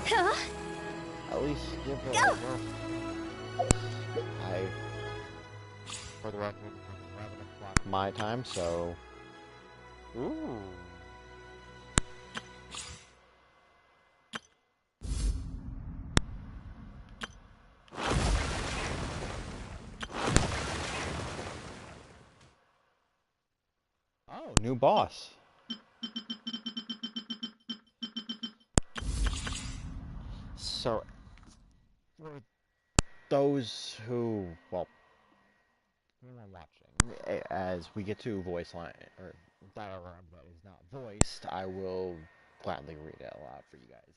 At least give it Go! a rough. For the record, was 11 o'clock my time, so. Ooh. Oh, new boss. So, for those who, well, anyone watching, as we get to voice line, or dialogue that is not voiced, I will gladly read it aloud for you guys.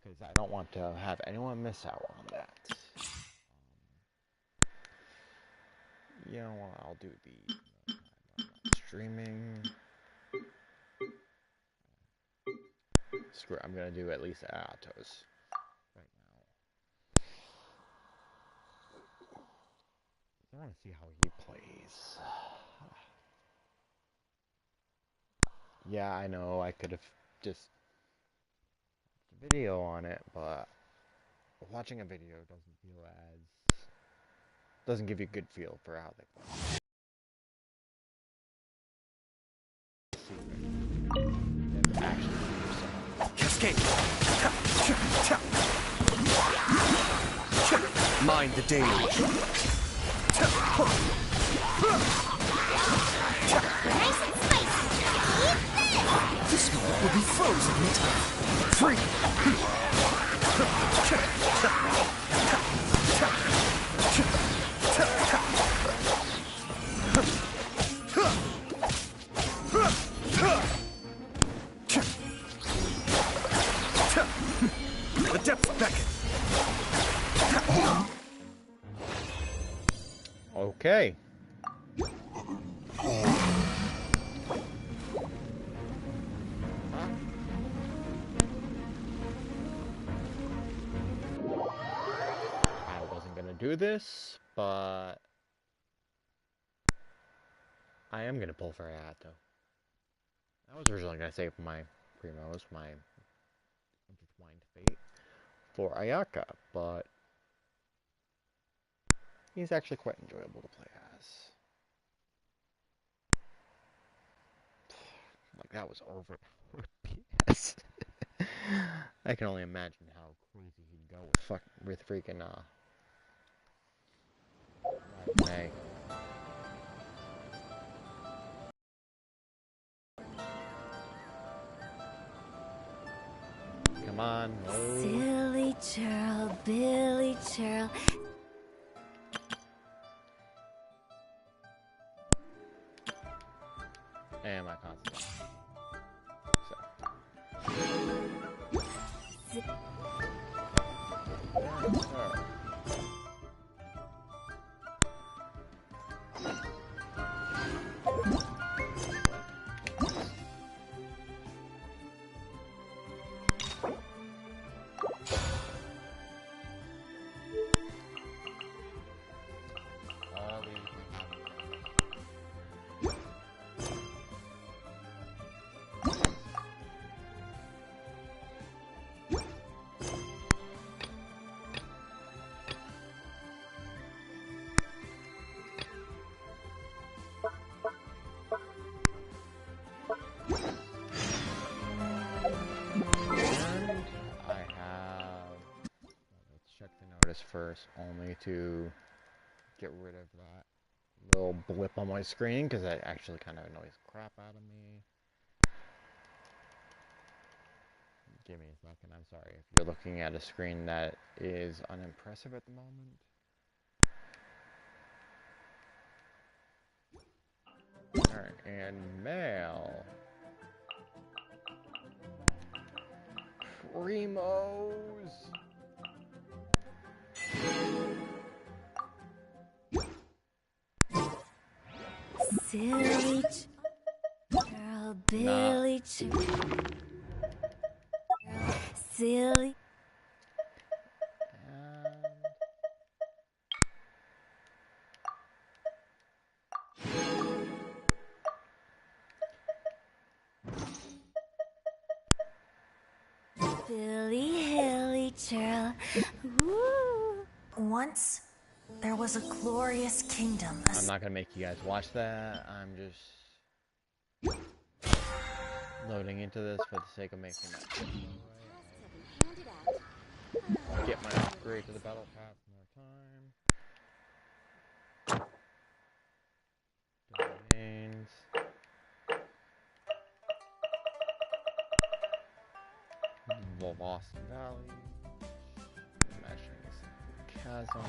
Because I don't want to have anyone miss out on that. You know what, I'll do the streaming. Screw it, I'm gonna do at least Atos right now. I want to see how he plays. Yeah, I know I could have just video on it, but watching a video doesn't give you a good feel for how they play. Cascade! Mind the deluge. Nice and spicy! Eat this! This moment will be frozen in time. Free! The depths beckon. Okay. I wasn't gonna do this, but I am gonna pull for Ayato. I was originally gonna save my Primos, my intertwined fate, for Ayaka, but he's actually quite enjoyable to play as. Like, that was over PS. I can only imagine how crazy he'd go with freaking May. Come on, no. Silly churl, Billy churl. And my constant. So. First, only to get rid of that little blip on my screen because that actually kind of annoys the crap out of me. Give me a second, I'm sorry if you're looking at a screen that is unimpressive at the moment. Alright, and mail. Primos! Silly churl, Billy churl. Silly. Billy Hilly. churl. Woo. Once, there was a glorious kingdom. I'm not gonna make you guys watch that. I'm just loading into this for the sake of making that. Get my upgrade to the battle pass more time. Domains. Lost Valley. Smashing this chasm.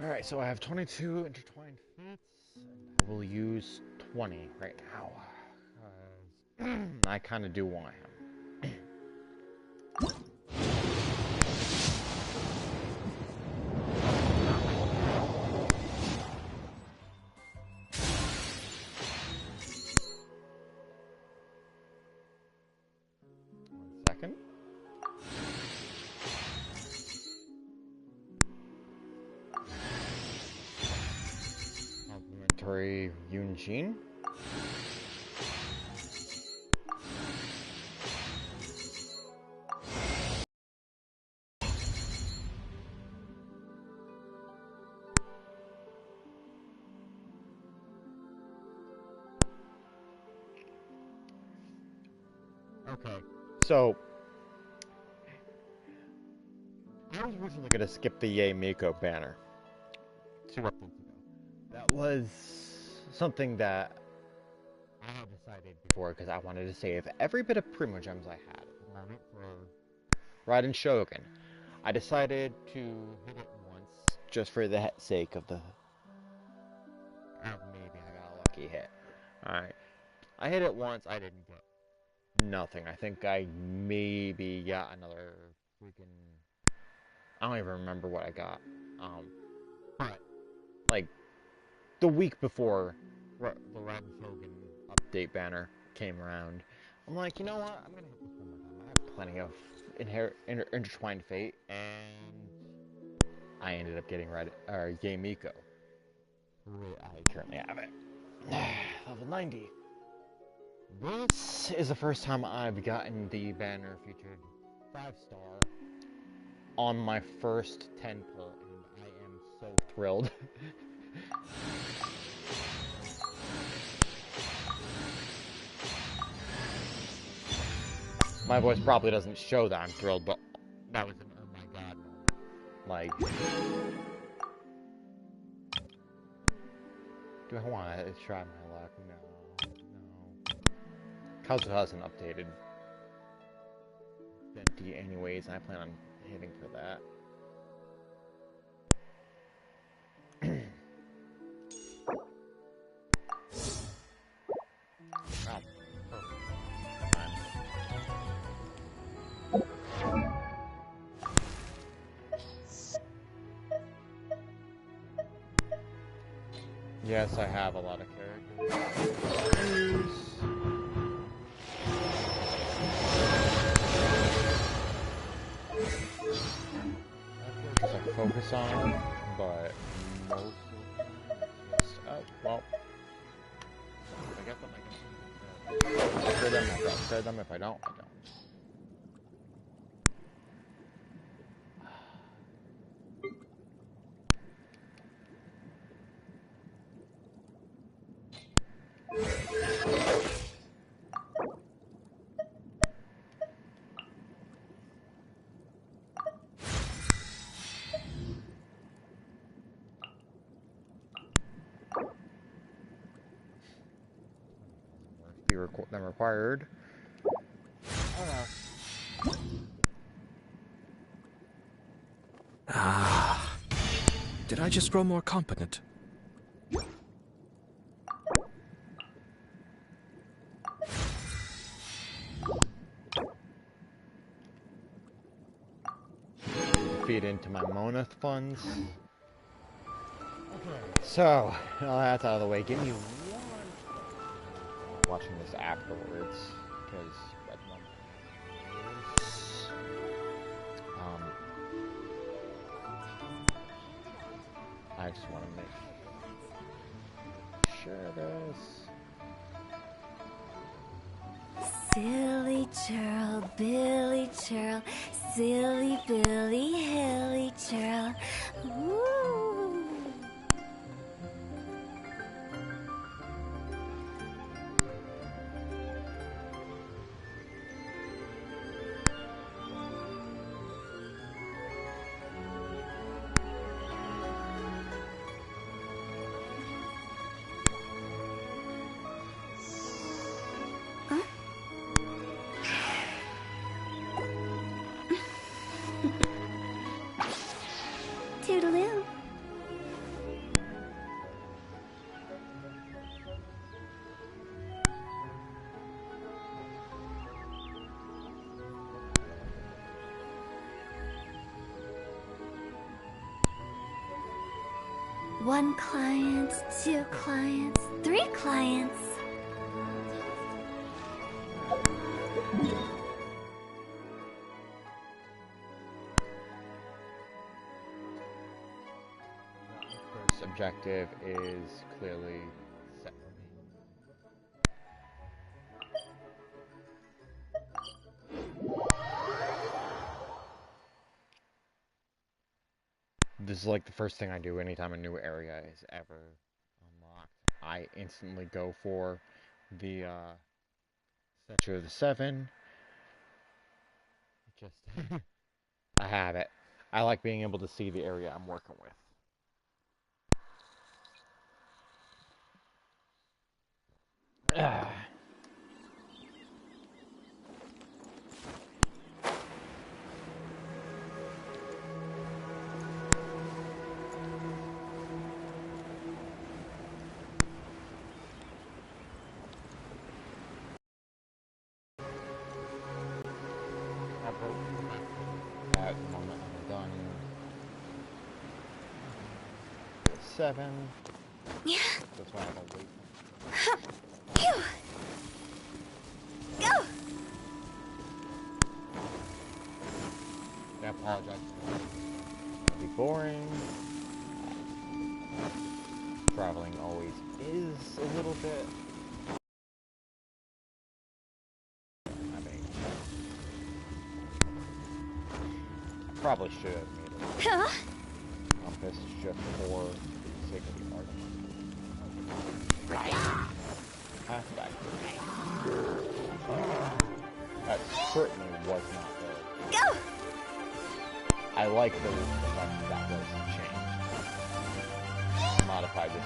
Alright, so I have 22 intertwined feats, and I will use 20 right now. I kind of do want him. One second. Complimentary Genshin. Okay, so I was originally gonna skip the Yay Miko banner 2 updates ago. That was something that I had decided before because I wanted to save every bit of Primo Gems I had. For Raiden Shogun. I decided to hit it once just for the sake of the. Maybe I got a lucky hit. Alright. I hit it once, I didn't get nothing. I think I maybe got another freaking. I don't even remember what I got. But like the week before the Raiden Shogun update banner came around, I'm like, you know what? I'm gonna hit this one more time. I have plenty of intertwined fate, and I ended up getting Yay Miko. I currently have it. Level 90. This is the first time I've gotten the banner featured 5-star on my first 10 pull, and I am so thrilled. My voice probably doesn't show that I'm thrilled, but that was an oh my god moment. Like, do I want to try my luck? No. Kazu hasn't updated Venti anyways, and I plan on hitting for that. Wow. Yes, I have a lot of characters. Just like focus on, but most of just, oh, well. If I get them, I get them. If I upgrade them, I don't upgrade them. If I don't, I don't. Them required. Ah. Did I just grow more competent? Feed into my Moneth funds. Okay. So, that's out of the way. Give me one. watching this afterwards because at the moment I just want to make sure this. Silly churl, Billy churl, silly Billy, hilly churl. Woo! Toodaloo. One client, two clients, three clients. First objective is clearly set for me. This is like the first thing I do anytime a new area is ever unlocked. I instantly go for the Statue of the Seven. Just I have it. I like being able to see the area I'm working with. At the moment I'm done. 7. Yeah. That's why I don't wait. Phew. Go. I apologize. It'll be boring. Traveling always is a little bit. I probably should have made a compass just for the sake of the art. Aspect. That certainly was not good. Go. I like the fact that was changed. Modified this.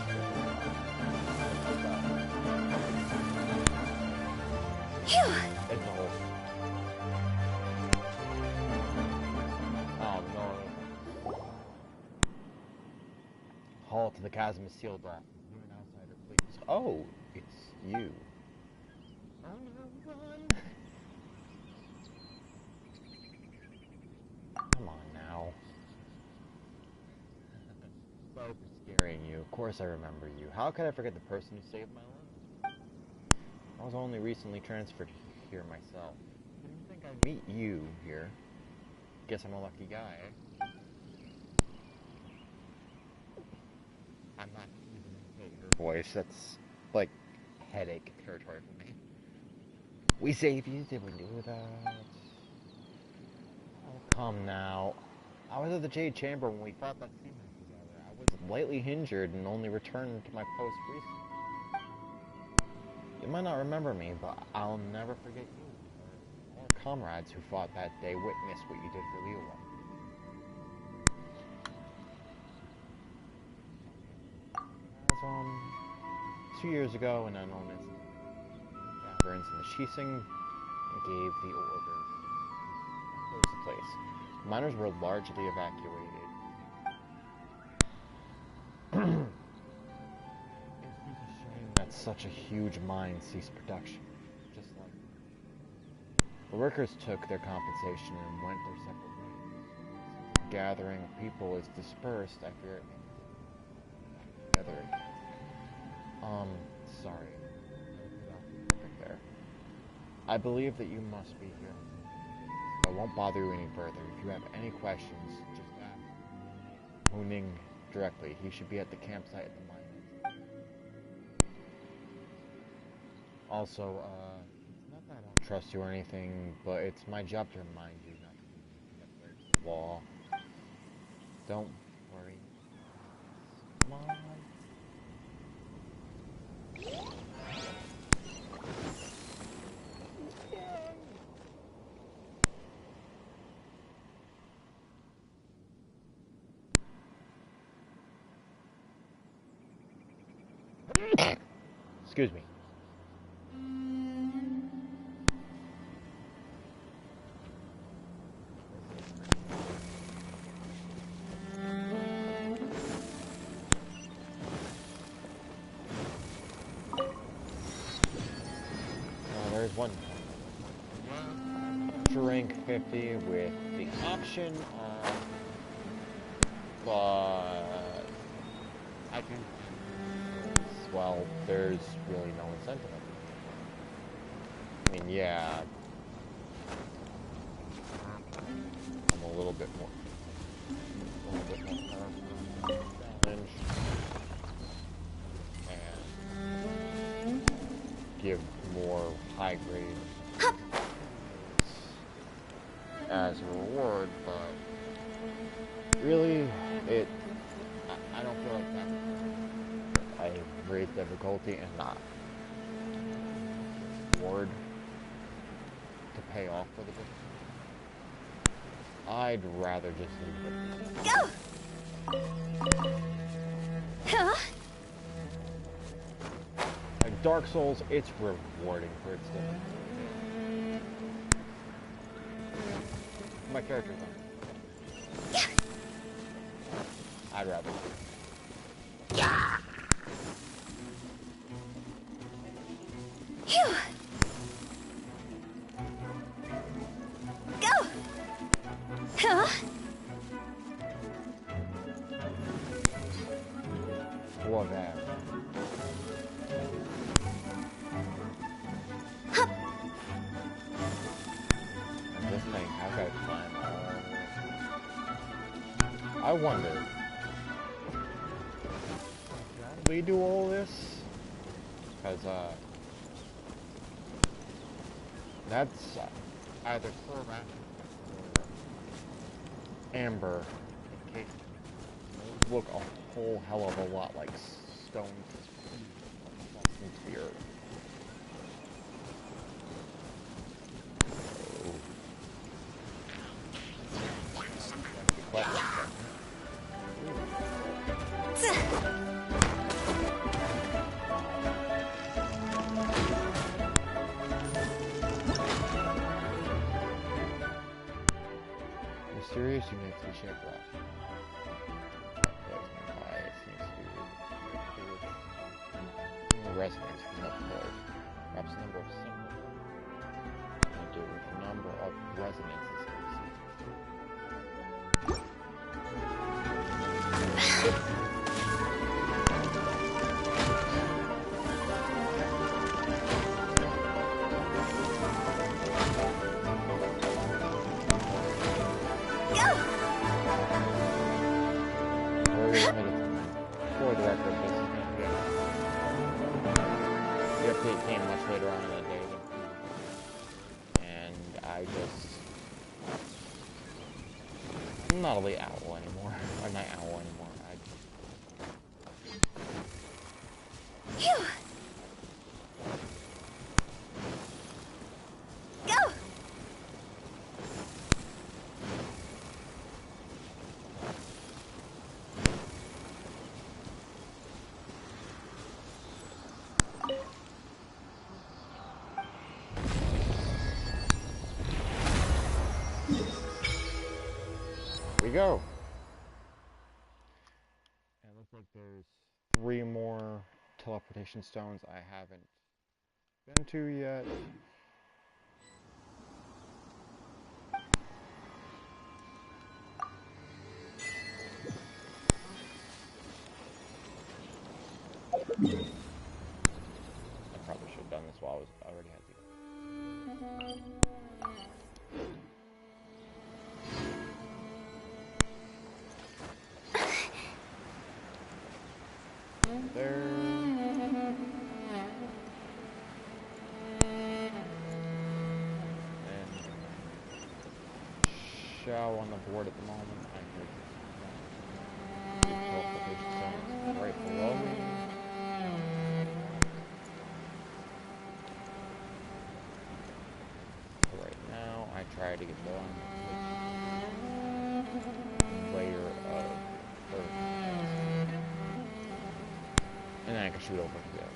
Phew. It's a whole. Oh no. Halt to the chasm is sealed off. You're an outsider, please. Oh, it's you. Oh no, run! Come on now. Sorry for scaring you. Of course I remember you. How could I forget the person who saved my life? I was only recently transferred here myself. Didn't think I'd meet you here. Guess I'm a lucky guy, eh? I'm not even gonna your voice. That's like headache territory for me. We saved you. Did we do that? Oh, come now. I was at the Jade Chamber when we fought that sea man together. I was lightly injured and only returned to my post recently. You might not remember me, but I'll never forget you. Our comrades who fought that day witnessed what you did for Leola. 2 years ago, an unknown taverns in the Shising gave the orders to close the place. Miners were largely evacuated. It's a shame that such a huge mine ceased production. Just like the workers took their compensation and went their separate ways. Since the gathering of people is dispersed, I fear it may be together again. Sorry. I believe that you must be here. I won't bother you any further. If you have any questions, just ask Ning directly. He should be at the campsite at the mine. Also, it's not that I don't trust you or anything, but it's my job to remind you not to break the law. Don't worry. Come on. Excuse me. There's one. To rank 50 with the option of, but I can. Well, there's really no incentive. I mean, yeah, I'm a little bit more challenge and give more high grade as a reward, but really, I don't feel like that. I rate difficulty and not reward to pay off for the difficulty. I'd rather just leave it. Go! Huh? Like Dark Souls, it's rewarding for its difficulty. My character's on. I'd rather. Yeah! Phew! Go! Huh? Or that. Hup! And this thing, I've got to climb all the way. I wonder, we do all this? Because, that's either Cormac or Amber, in case they look a whole hell of a lot like stones into the earth. Mysterious units in shape rock. Resonance from up close. Perhaps the number of symbols to do with the number of resonances for the record, this is going to be the update came much later on in the day and I just I'm not a late owl anymore. Or night owl anymore. Phew! Go! Here we go. It looks like there's 3 more teleportation stones I haven't been to yet. I probably should have done this while I already had to. There. And show on the board at the moment. I could teleportation stones right below me. So right now, I try to get done with this layer of earth, and then I can shoot over to the other.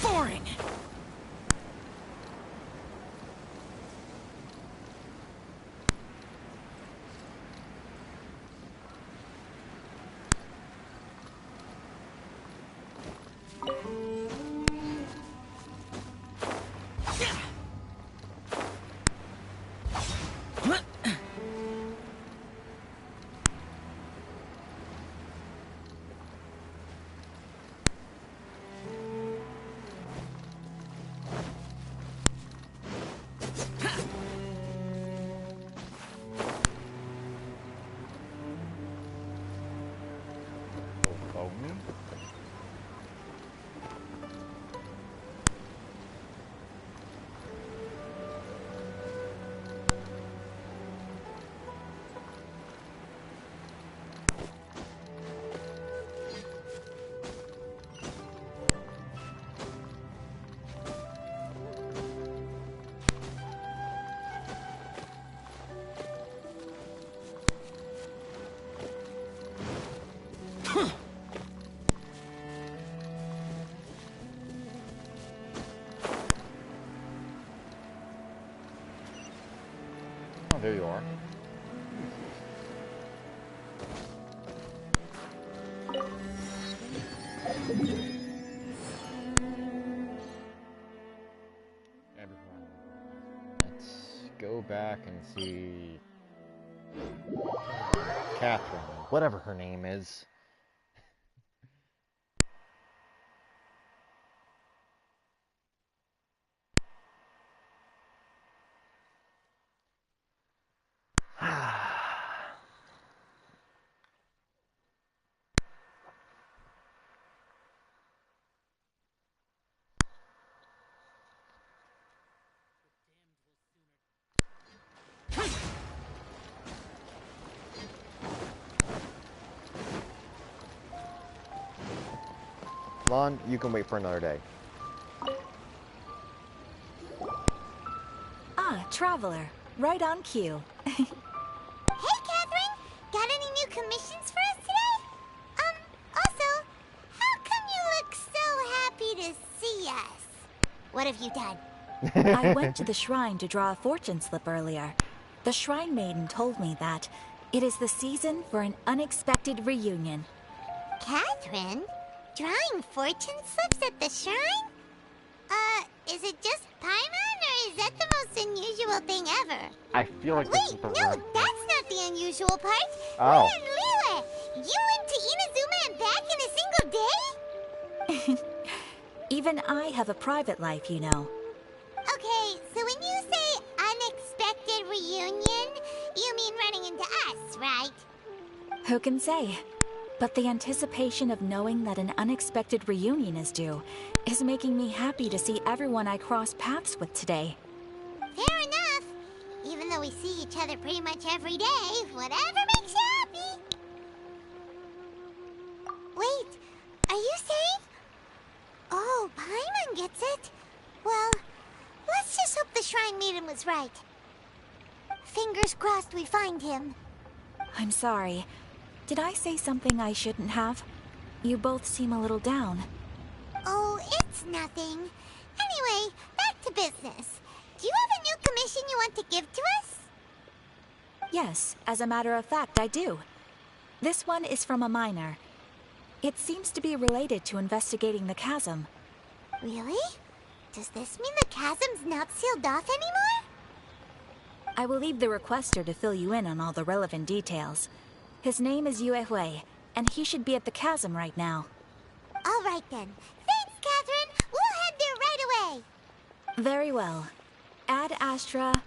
Boring! Below me. Oh, there you are. Everyone. Let's go back and see Catherine, whatever her name is. Lon, you can wait for another day. Ah, traveler. Right on cue. Hey, Catherine! Got any new commissions for us today? Also, how come you look so happy to see us? What have you done? I went to the shrine to draw a fortune slip earlier. The shrine maiden told me that it is the season for an unexpected reunion. Catherine? Drawing fortune slips at the shrine? Is it just Paimon, or is that the most unusual thing ever? I feel like this is Wait, the no, right. that's not the unusual part. Oh. We're in Liyue. You went to Inazuma and back in a single day? Even I have a private life, you know. Okay, so when you say unexpected reunion, you mean running into us, right? Who can say? But the anticipation of knowing that an unexpected reunion is due is making me happy to see everyone I cross paths with today. Fair enough. Even though we see each other pretty much every day, whatever makes you happy. Wait, are you saying? Oh, Paimon gets it. Well, let's just hope the Shrine Maiden was right. Fingers crossed we find him. I'm sorry. Did I say something I shouldn't have? You both seem a little down. Oh, it's nothing. Anyway, back to business. Do you have a new commission you want to give to us? Yes, as a matter of fact, I do. This one is from a miner. It seems to be related to investigating the chasm. Really? Does this mean the chasm's not sealed off anymore? I will leave the requester to fill you in on all the relevant details. His name is Yue Hui, and he should be at the chasm right now. All right then. Thanks, Catherine. We'll head there right away. Very well. Ad Astra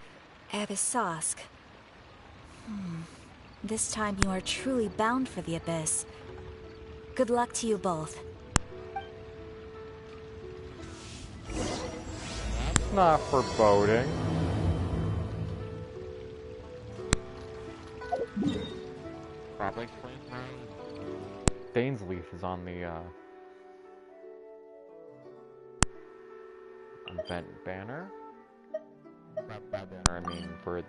Abyssosque. This time you are truly bound for the abyss. Good luck to you both. Not foreboding. Probably Dainsleaf is on the event banner. By banner, I mean for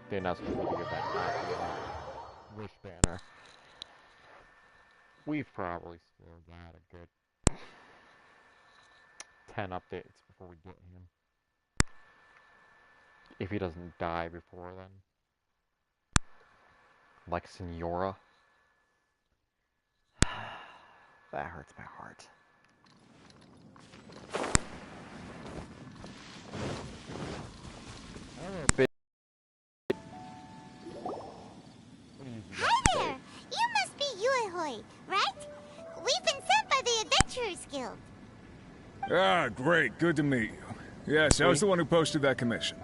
the announcement of the event, not the wish banner. We've probably still got a good 10 updates before we get him. If he doesn't die before then. Like Senora. That hurts my heart. Hi there. You must be Yue Hui, right? We've been sent by the Adventurers Guild. Ah, great. Good to meet you. Yes, I was the one who posted that commission.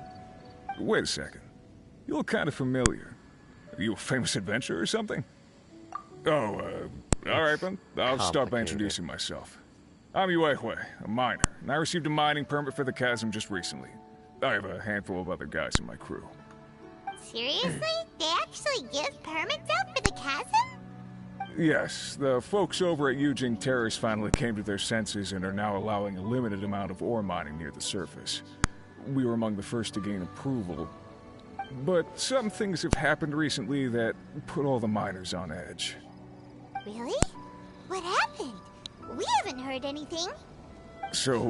Wait a second. You look kind of familiar. Are you a famous adventurer or something? Oh, alright then. I'll start by introducing myself. I'm Yue Hui, a miner, and I received a mining permit for the chasm just recently. I have a handful of other guys in my crew. Seriously? They actually give permits out for the chasm? Yes, the folks over at Yujing Terrace finally came to their senses and are now allowing a limited amount of ore mining near the surface. We were among the first to gain approval. But some things have happened recently that put all the miners on edge. Really? What happened? We haven't heard anything. So,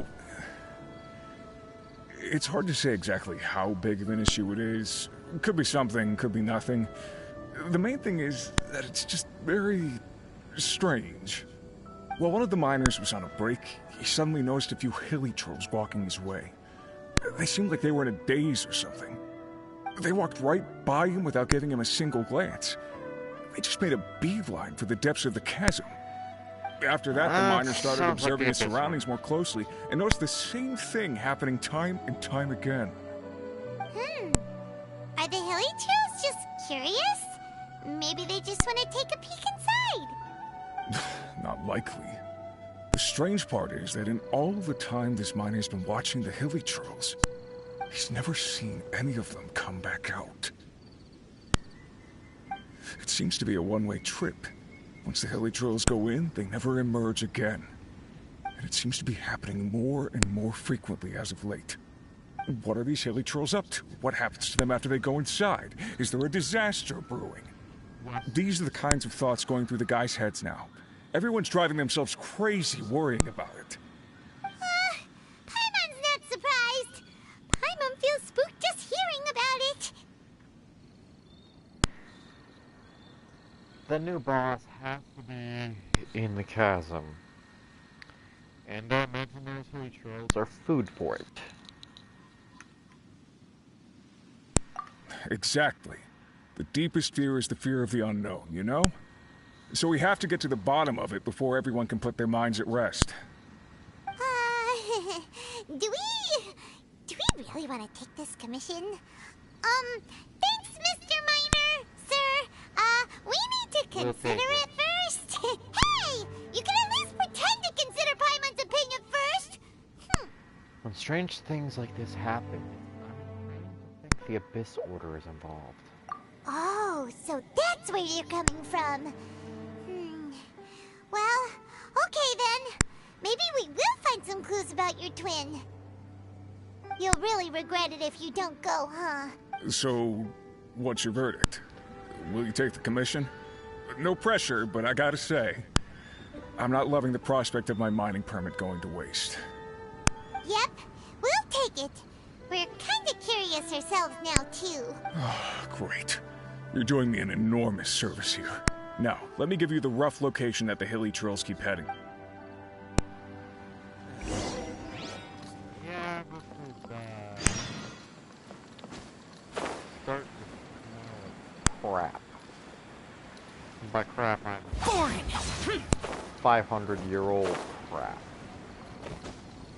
it's hard to say exactly how big of an issue it is. Could be something, could be nothing. The main thing is that it's just very strange. While one of the miners was on a break, he suddenly noticed a few hilly trolls walking his way. They seemed like they were in a daze or something. They walked right by him without giving him a single glance. They just made a beeline for the depths of the chasm. After that, the miner started observing his surroundings more closely and noticed the same thing happening time and time again. Are the hilly trolls just curious? Maybe they just want to take a peek inside. Not likely. The strange part is that in all the time this miner's been watching the hilly trolls, he's never seen any of them come back out. It seems to be a one-way trip. Once the hilly trolls go in, they never emerge again. And it seems to be happening more and more frequently as of late. What are these hilly trolls up to? What happens to them after they go inside? Is there a disaster brewing? These are the kinds of thoughts going through the guys' heads now. Everyone's driving themselves crazy worrying about it. Paimon's not surprised. Paimon feels spooked just hearing about it. The new boss has to be in the chasm. And I imagine those hilly trolls are food for it. Exactly. The deepest fear is the fear of the unknown, you know? So we have to get to the bottom of it before everyone can put their minds at rest. Do we really want to take this commission? Thanks, Mr. Miner, sir. We need to We'll consider take it. it first. Hey, you can at least pretend to consider Paimon's opinion first. When strange things like this happen, I think the Abyss Order is involved. Oh, so that's where you're coming from. Well, okay then. Maybe we will find some clues about your twin. You'll really regret it if you don't go, huh? So, what's your verdict? Will you take the commission? No pressure, but I gotta say, I'm not loving the prospect of my mining permit going to waste. Yep, we'll take it. We're kinda curious ourselves now, too. Great. You're doing me an enormous service here. Now, let me give you the rough location that the hilly trails keep heading. Yeah, this is start with crap. By crap, I mean 500-year-old crap.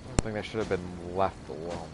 Something that should have been left alone.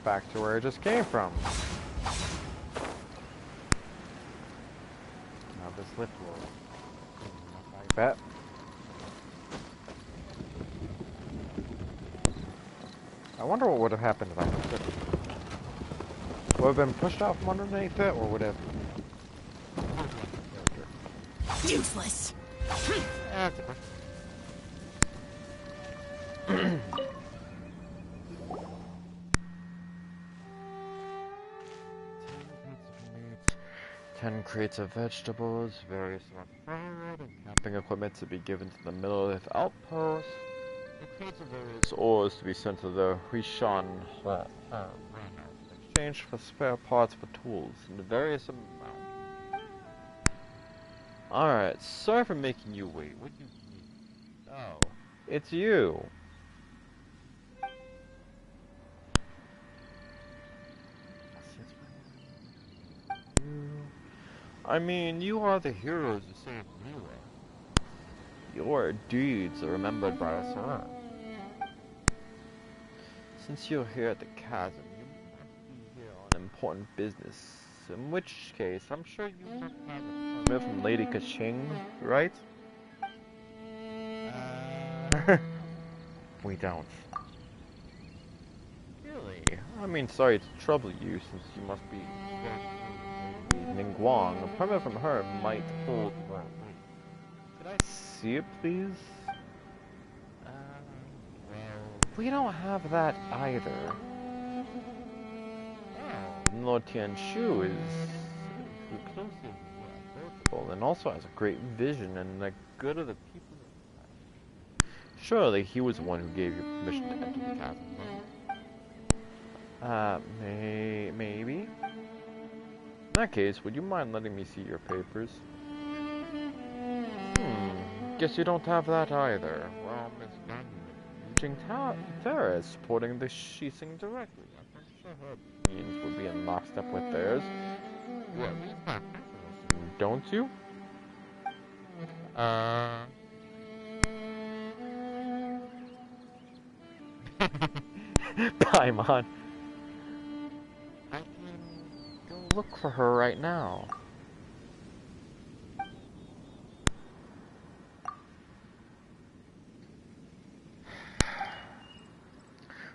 Back to where I just came from. Now this lift will. I bet. I wonder what would have happened if I pushed it. Would have been pushed out from underneath it, or would have. Useless. Ten crates of vegetables, various amount of firewood, and camping equipment to be given to the Millilith outpost. The crates of various ores to be sent to the Huishan warehouse in exchange for spare parts for tools in various amounts. Alright, sorry for making you wait. What do you need? Oh, it's you. I mean, you are the heroes who saved Mila. Your deeds are remembered by us all. Since you're here at the chasm, you must be here on important business. In which case, I'm sure you must have a permit from Lady Kaching, right? We don't. Really? I mean, sorry to trouble you, since you must be Ningguang. A permit from her might hold. Could I see it, please? Well, we don't have that either. Lord Tianshu is reclusive, approachable, and also has a great vision and the good of the people. Surely he was the one who gave you permission to enter the chasm. Maybe? In that case, would you mind letting me see your papers? Guess you don't have that either. Well, Miss Jing Tara is supporting the Shising directly. I'm sure her opinions would be in lockstep with theirs. Well, don't you? Paimon. I can go look for her right now.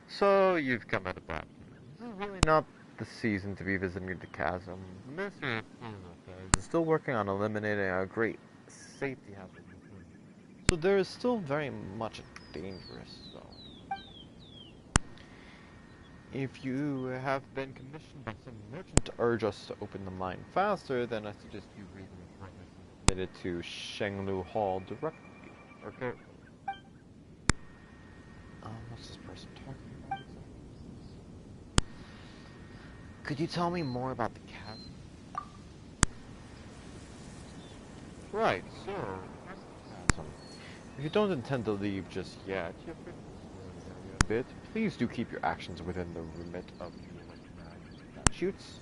So, you've come at a bad time. This is really not the season to be visiting the chasm. Mr. is still working on eliminating a great safety hazard. So there is still very much a dangerous zone. If you have been commissioned by some merchant to urge us to open the mine faster, then I suggest you read the report and submit it to Shenglu Hall directly. Okay. What's this person talking about exactly? Could you tell me more about the chasm? Right, so, chasm. If you don't intend to leave just yet, you have to explore the area a bit. Please do keep your actions within the remit of the statutes.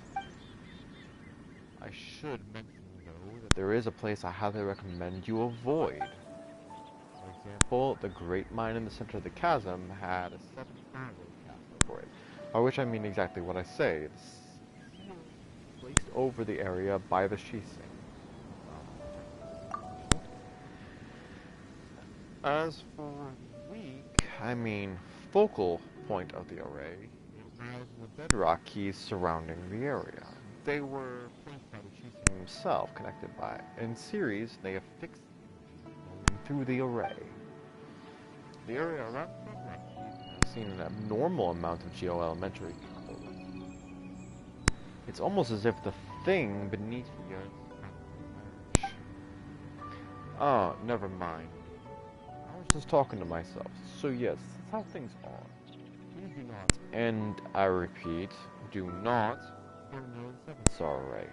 I should mention, though, that there is a place I highly recommend you avoid. For example, the Great Mine in the center of the chasm had a 7-arrow cast over it. By which I mean exactly what I say. It's placed over the area by the Shising. As for weak, I mean focal point of the array, it has the bedrock keys surrounding the area. They were placed by the Shising himself, connected by in series. They have fixed through the array. The area around the bedrock keys has seen an abnormal amount of geo-elementary travel. It's almost as if the thing beneath the earth. Oh, never mind. I was just talking to myself. So yes, that's how things are. Please do not, and I repeat, do not go near the 7-star array.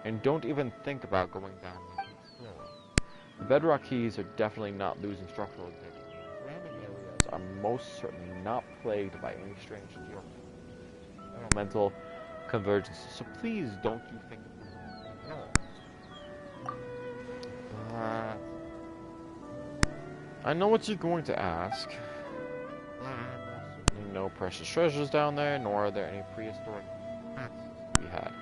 And don't even think about going down the floor. The bedrock keys are definitely not losing structural integrity. Surrounding areas are most certainly not plagued by any strange elemental convergence. So please don't you think of this at all. I know what you're going to ask. There are certainly no precious treasures down there, nor are there any prehistoric axes to be had.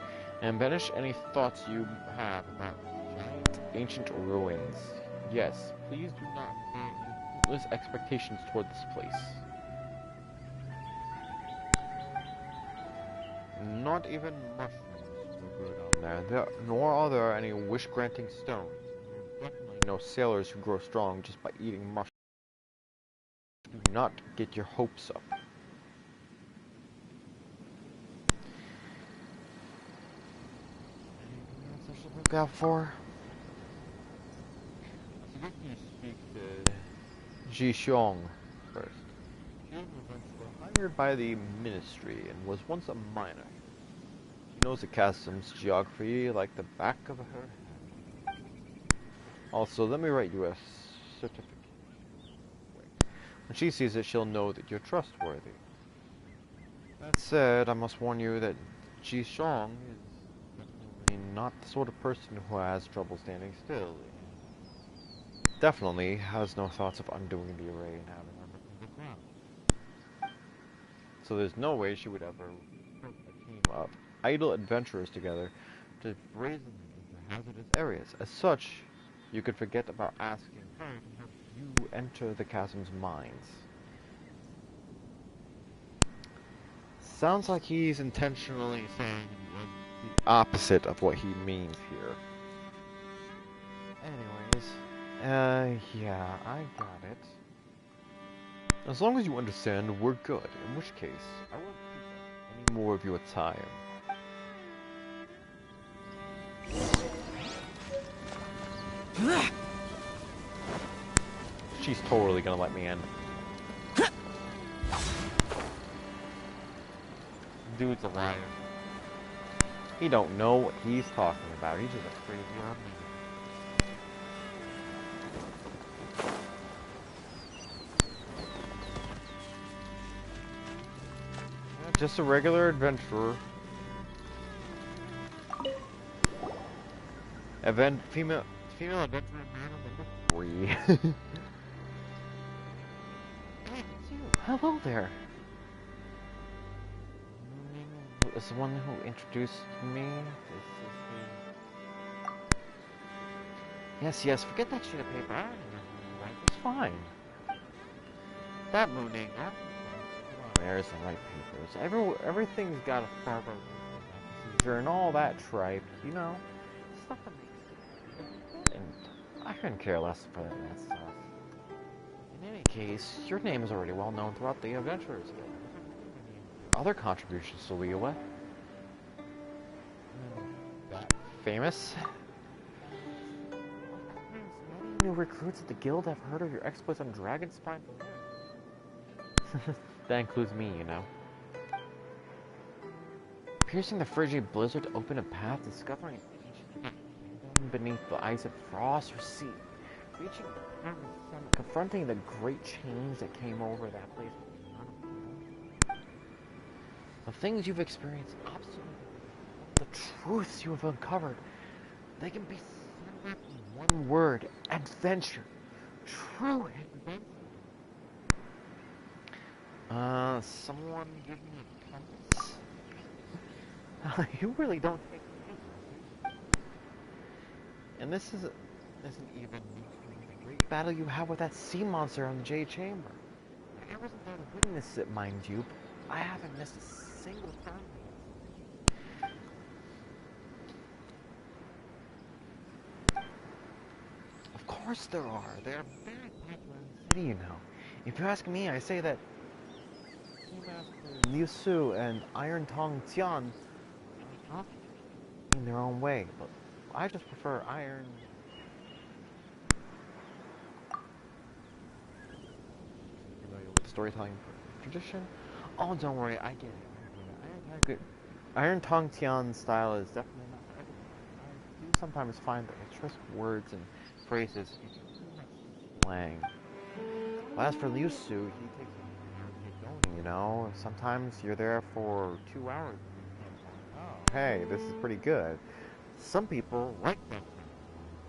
And banish any thoughts you have about giant ancient ruins. Yes, please do not have fruitless expectations toward this place. Not even mushrooms will grow down there, nor are there any wish-granting stones. Definitely no sailors who grow strong just by eating mushrooms. Do not get your hopes up. Anything else I should look out for? I suggest you speak to Ji Xiong first. She was hired by the ministry and was once a miner. She knows the chasm's geography like the back of her hand. Also, let me write you a certificate. When she sees it, she'll know that you're trustworthy. That said, I must warn you that Ji Xiong is definitely not the sort of person who has trouble standing still. Definitely has no thoughts of undoing the array and having her look to the ground. So there's no way she would ever put a team of idle adventurers together to brazen into hazardous areas. As such, you could forget about asking her to help you enter the chasm's mines. Sounds like he's intentionally saying the opposite of what he means here. Anyways, yeah, I got it. As long as you understand, we're good. In which case, I won't keep any more of your time. She's totally gonna let me in. Dude's a liar. He don't know what he's talking about. He's just afraid of your me. Yeah, just a regular adventurer. Female adventurer man on the 3. Hey, it's you. Hello there. Is the one who introduced me? This is the... Yes, forget that sheet of paper. I don't know. It's fine. That mooning, huh? There's the right papers. Everything's got a follow procedure and all that tripe, you know. Stuff that makes sense. And I couldn't care less for that stuff. In any case, your name is already well known throughout the Adventurers Guild. other contributions to Liyue. That famous? New recruits at the guild have heard of your exploits on Dragonspine. That includes me, you know. Piercing the frigid blizzard to open a path, discovering beneath the ice of frost or sea, reaching the summit, confronting the great change that came over that place. The things you've experienced, obstacles, the truths you have uncovered, they can be summed up in one word: adventure. True adventure. Someone give me a compass? You really don't take me. And this isn't even the great battle you have with that sea monster on the Jade Chamber. I wasn't there to witness it, mind you, but I haven't missed a single time. Of course there are. They are very popular in the city, you know. If you ask me, I say that Liu Su and Iron Tong Tian in their own way, but I just prefer Iron. Familiar with the storytelling tradition? Oh, don't worry, I get it. Iron Tong Tian's style is definitely not for everyone. I do sometimes find that the crisp words and phrases slang. Well, as for Liu Su, he takes it going, you know. Sometimes you're there for 2 hours. Oh, hey, this is pretty good. Some people like that.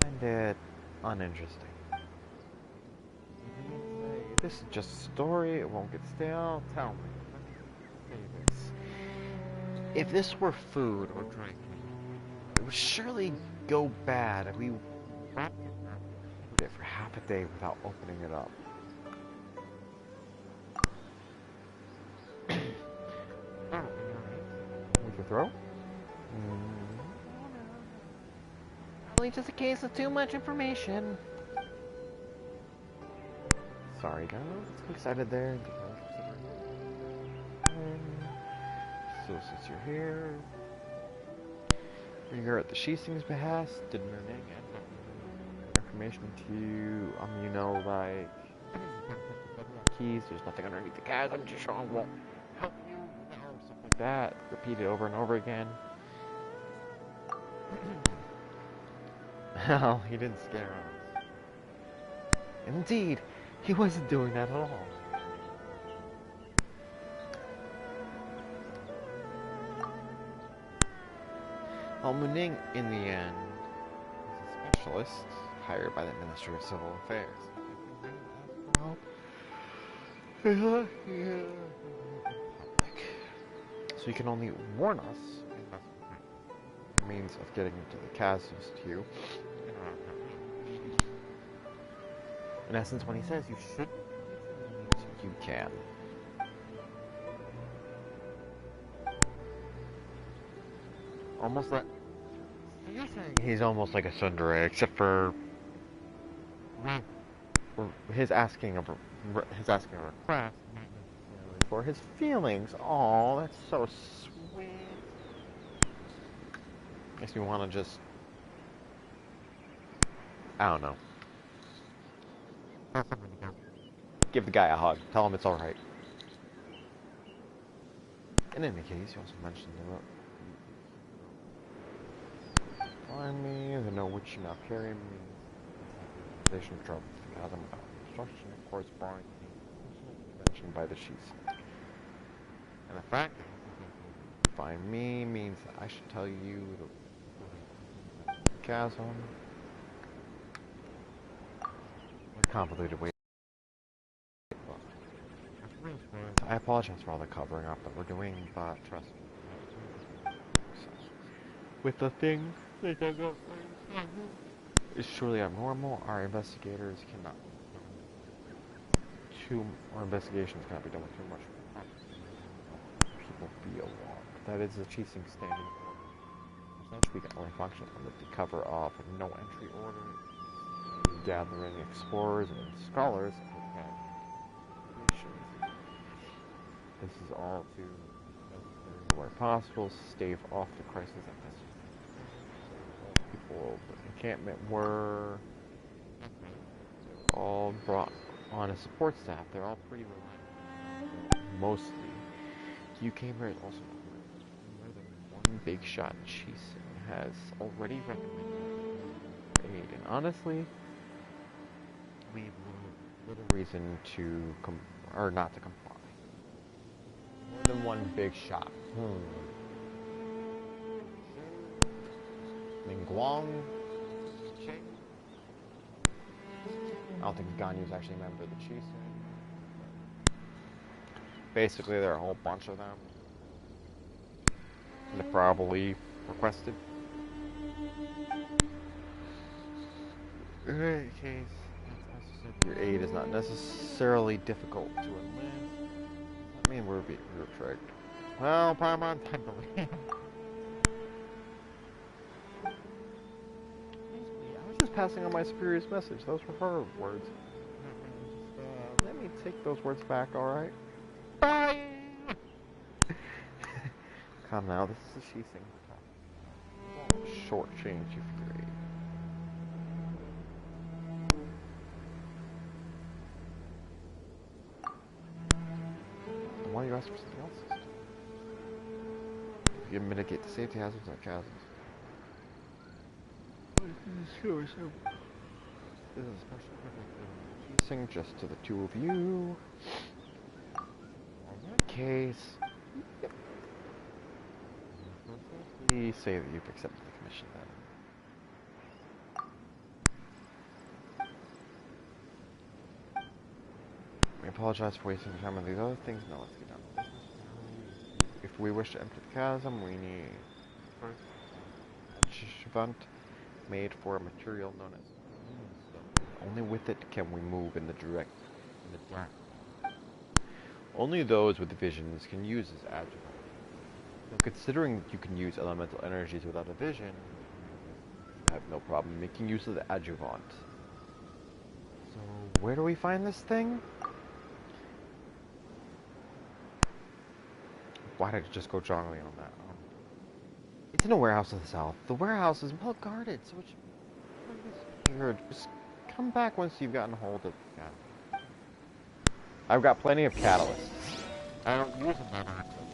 Find it uninteresting. This is just a story, it won't get stale. Tell me. Say this. If this were food or drink, it would surely go bad if we wrapped it for half a day without opening it up. With your throat? Probably just a case of too much information. Sorry, guys. Too excited there. So since you're here, you're at the Shising's behest. Did Mernang add information to you? You know, like keys. There's nothing underneath the chasm. Jishong won't help you. Or stuff like that. Repeat it over and over again. Well, he didn't scare us. Indeed, he wasn't doing that at all. Well, Muning, in the end, is a specialist hired by the Ministry of Civil Affairs. So he can only warn us means of getting into the chasms to you. In essence, when he says you should, you can. Almost like he's almost like a tsundere, except for his asking a request for his feelings. Oh, that's so sweet. Makes me want to just, I don't know. Give the guy a hug. Tell him it's alright. In any case, you also mentioned find me, the know which you now carry me. Position of trouble. Chasm without instruction, of course, barring mentioned by the Sheets. And the fact that find me means that I should tell you the chasm. A complicated way. I apologize for all the covering up that we're doing, but trust me. With the thing that I got is surely abnormal. Our investigators cannot. Our investigations cannot be done with too much. People be alarmed. That is the Cheesing standing order. Essentially, we can only function under the cover of no entry order, gathering explorers and scholars. This is all to possible, stave off the crisis at this. People, the encampment were all brought on a support staff. They're all pretty reliable. Mostly. You came here also more than one big shot Cheeson has already recommended aid. And honestly, we have little reason to not to comply. More than one big shot. Mingguang? I don't think Ganyu's actually a member of the Cheeson. Basically, there are a whole bunch of them. And they're probably requested. In any case, as I said, your aid is not necessarily difficult to enlist. I mean, we were tricked. Well, Paimon, I believe. I was just passing on my superior's message. Those were her words. Let me take those words back, alright? Bye! Come now, this is a she thing. Short change you for your aid. Why do you ask for something else? If you mitigate the safety hazards like chasms. Sure, so. This is a special thing just to the two of you. In that case, yep. Please say that you've accepted the commission then. We apologize for wasting time on these other things. Now let's get down to business. If we wish to enter the chasm, we need first a Shivant made for a material known as only with it can we move in the direct. Only those with visions can use this adjuvant. Now, considering you can use elemental energies without a vision, I have no problem making use of the adjuvant. So, where do we find this thing? Why did I just go jongling on that? It's in a warehouse to the south. The warehouse is well guarded, so it should be secured. Just come back once you've gotten hold of the catalyst. I've got plenty of catalysts. I don't use them that often.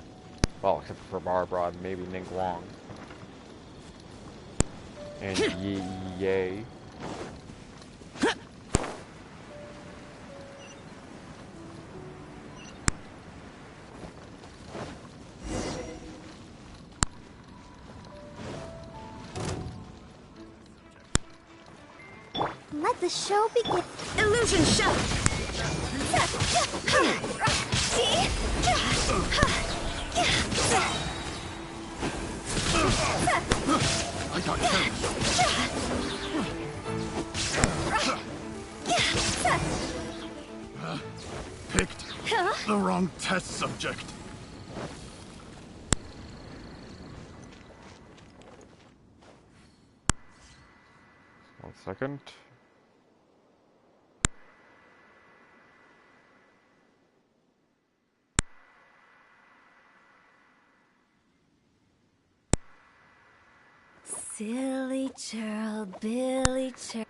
Well, except for Barbara and maybe Ningguang. And Yay. Let the show begin. Illusion shot! I got careless. Picked the wrong test subject. One second. Silly churl, Billy churl.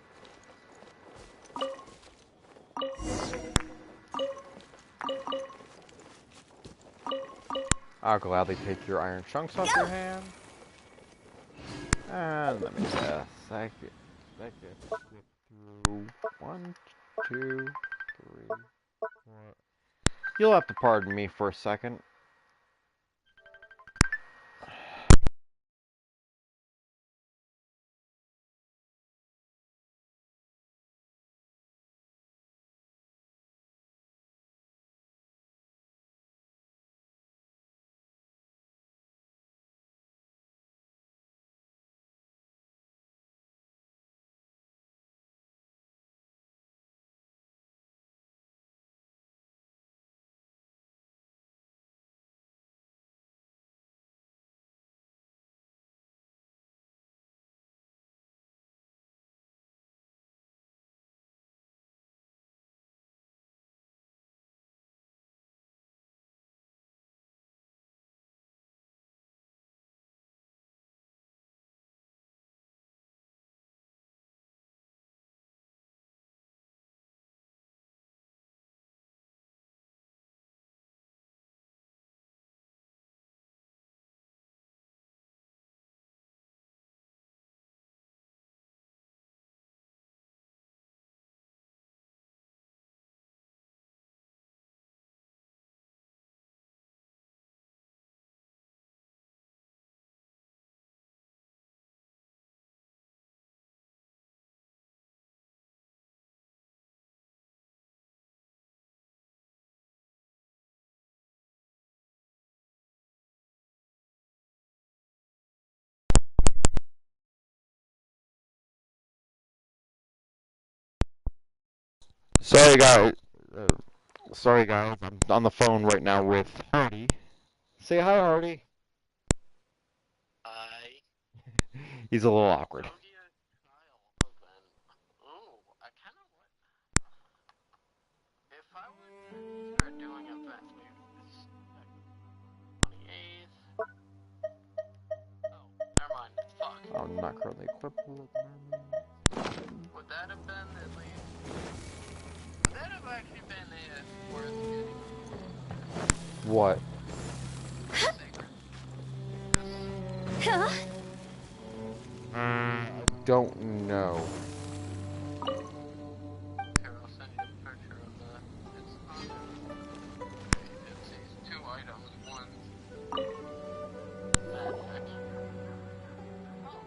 I'll gladly take your iron chunks off your hand. And let me just I get through 1, 2, 3, 4. You'll have to pardon me for a second. Sorry, guys. Uh, sorry, guys. I'm on the phone right now with Hardy. Say hi, Hardy. I He's a little awkward. Yogi or Kyle open. Ooh, I kind of would. If I were to start doing events, maybe this 28th. Oh, never mind. Fuck. I'm not currently equipped at the moment. Would that have been at least? Would that have actually been worth getting? What? Sacred. Huh? I don't know. Here, I'll send you a picture of the. It's on there. It's these two items. One's magic. Oh.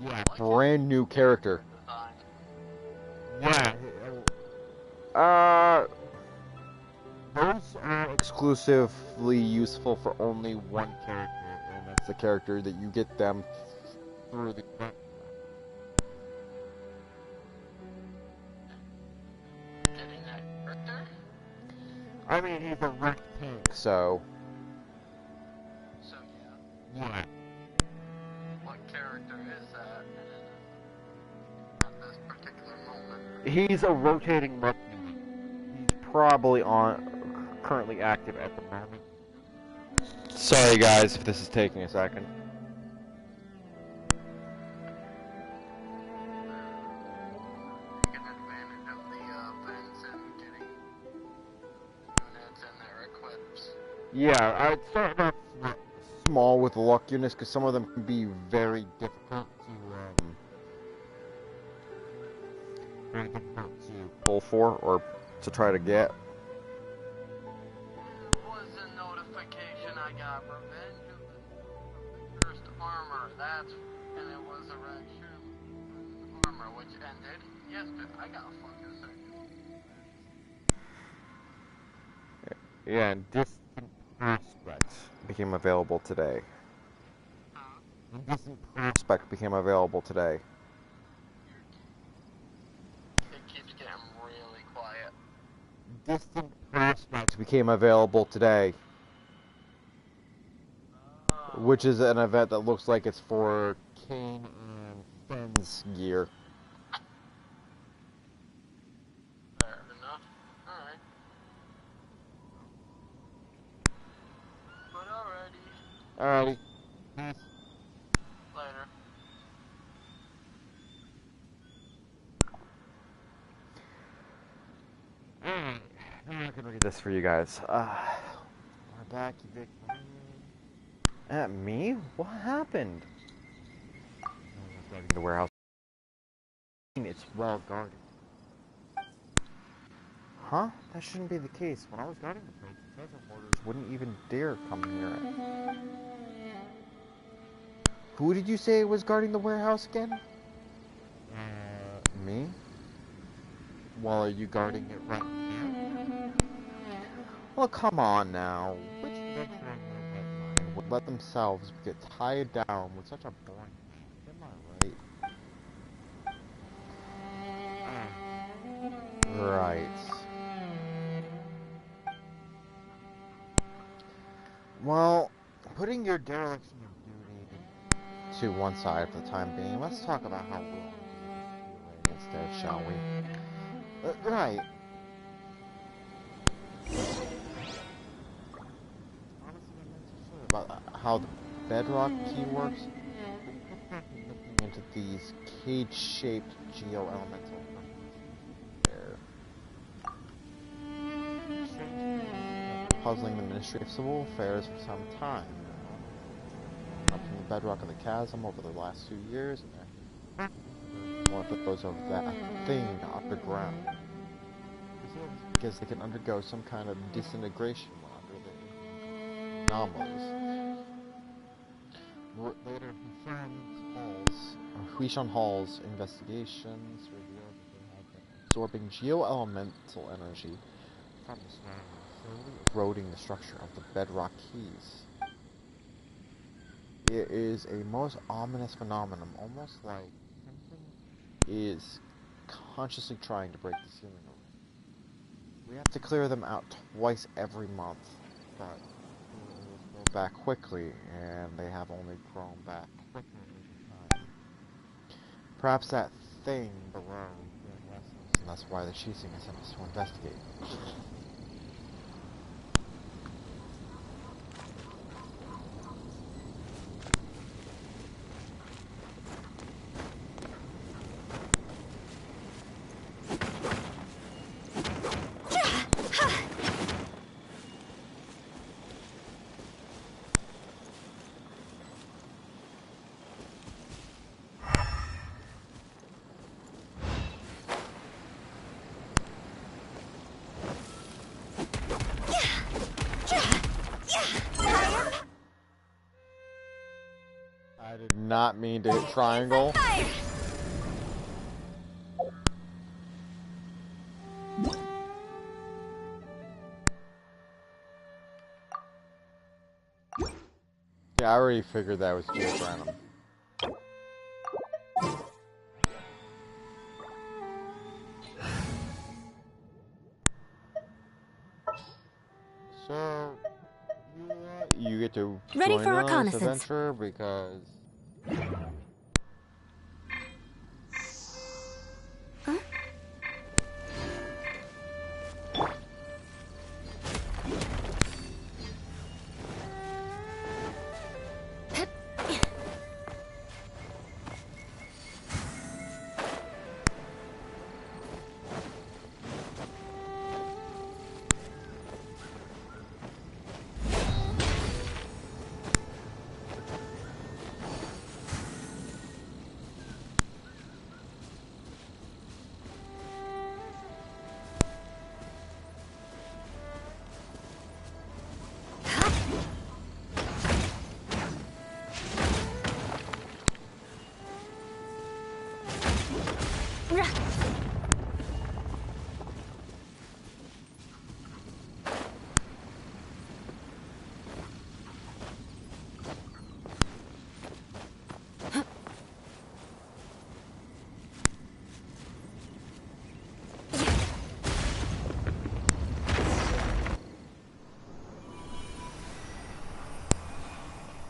Yeah, brand new character. Design. Yeah. Those are exclusively useful for only one character, and that's the character that you get them through the. Getting that character? I mean, he's a wreck tank, so. So yeah. Yeah. What character is that? At this particular moment. He's a rotating wreck tank. He's probably currently active at the moment. Sorry, guys, if this is taking a second. Taking advantage of the vents and getting units and their equips. Yeah, I'd start off small with the luck units because some of them can be very difficult to pull for or to try to get. It was a notification I got. Revenge of the First Armor. And it was a reaction armor, which ended yesterday. I got a fucking second. Yeah, and Distant Prospect became available today. Huh? Distant Prospect became available today. It keeps getting really quiet. Distant Prospect became available today, which is an event that looks like it's for Kane and Fenn's gear. Fair enough. Alright. But alrighty. Alrighty. Later. Alright. I'm not gonna read this for you guys. We're back, Vic. At me? What happened? Guarding the warehouse. It's well guarded. Huh? That shouldn't be the case. When I was guarding the place, the treasure hoarders wouldn't even dare come near it. Who did you say was guarding the warehouse again? Me? Well, are you guarding it right now? Well, come on now. Which adventurer in their right mind would let themselves get tied down with such a boring act? Am I right? Right. Well, putting your dereliction of duty to one side for the time being, let's talk about how we're feeling instead, shall we? Right. Honestly, I'm not so sure about how the bedrock key works. Looking into these cage-shaped geo-elemental there. Puzzling the Ministry of Civil Affairs for some time now. Up from the bedrock of the chasm over the last 2 years, and more for those of that thing underground. Because they can undergo some kind of disintegration under the anomalies. Later, Huishon Hall's investigations revealed that they had been absorbing geo-elemental energy from the surroundings, slowly eroding the structure of the bedrock keys. It is a most ominous phenomenon, almost like something is consciously trying to break the ceiling We have to clear them out twice every month. But they grow back quickly, and they have only grown back quicker over time. Perhaps that thing below learned lessons, and that's why the Shising has sent us to investigate. I did not mean to hit triangle. Yeah, I already figured that was just random. So, you get to Ready join for in on this reconnaissance. adventure because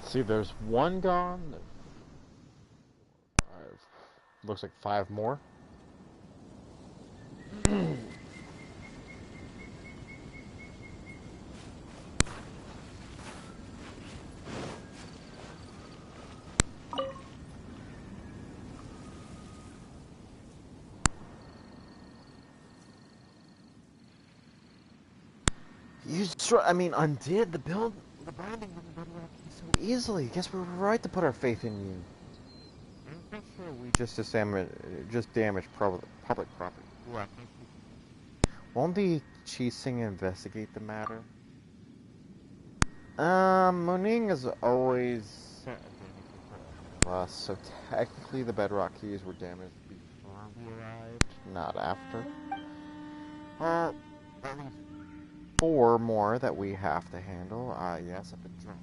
see, there's one gone. Looks like 5 more. You I mean, undid the binding of the bedrock so easily. Guess we were right to put our faith in you. I'm pretty sure we just damaged public property. Right. Won't the Chising investigate the matter? Muning is always sent a damage report ahead of us, so technically the bedrock keys were damaged before we arrived, not after. At least 4 more that we have to handle. Yes, I've been drawn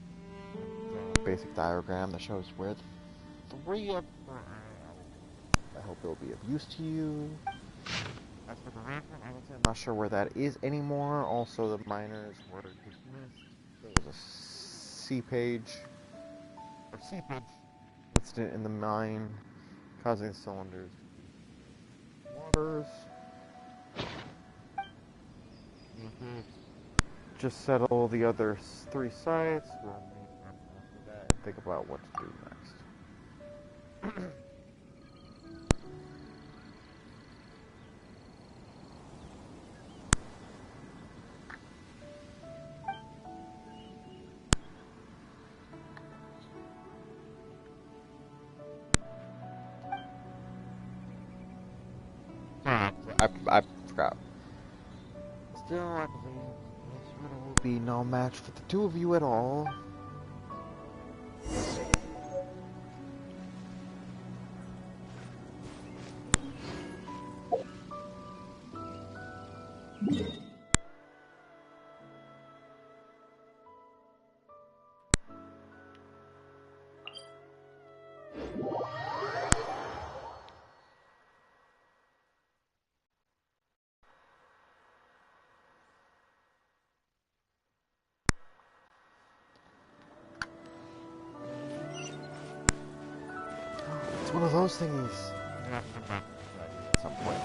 a basic diagram that shows where the 3 of them are. I hope it'll be of use to you. As for the rifle, I'm not sure where that is anymore. Also, the miners were dismissed. There was a seepage incident in the mine, causing cylinders waters. Just settle the other 3 sites. We'll meet after that and think about what to do next. I forgot. Still, I believe this riddle will be no match for the 2 of you at all. one of those things. At some point.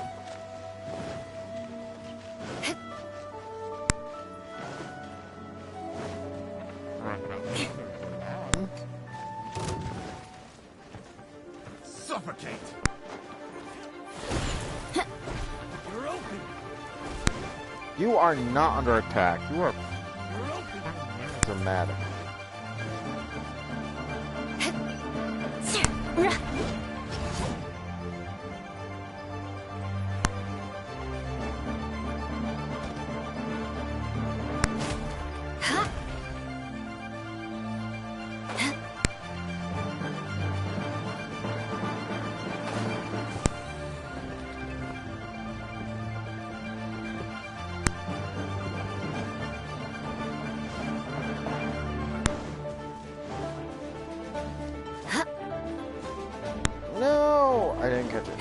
Suffocate! You're open! You are not under attack. You are dramatic. No, I didn't catch it.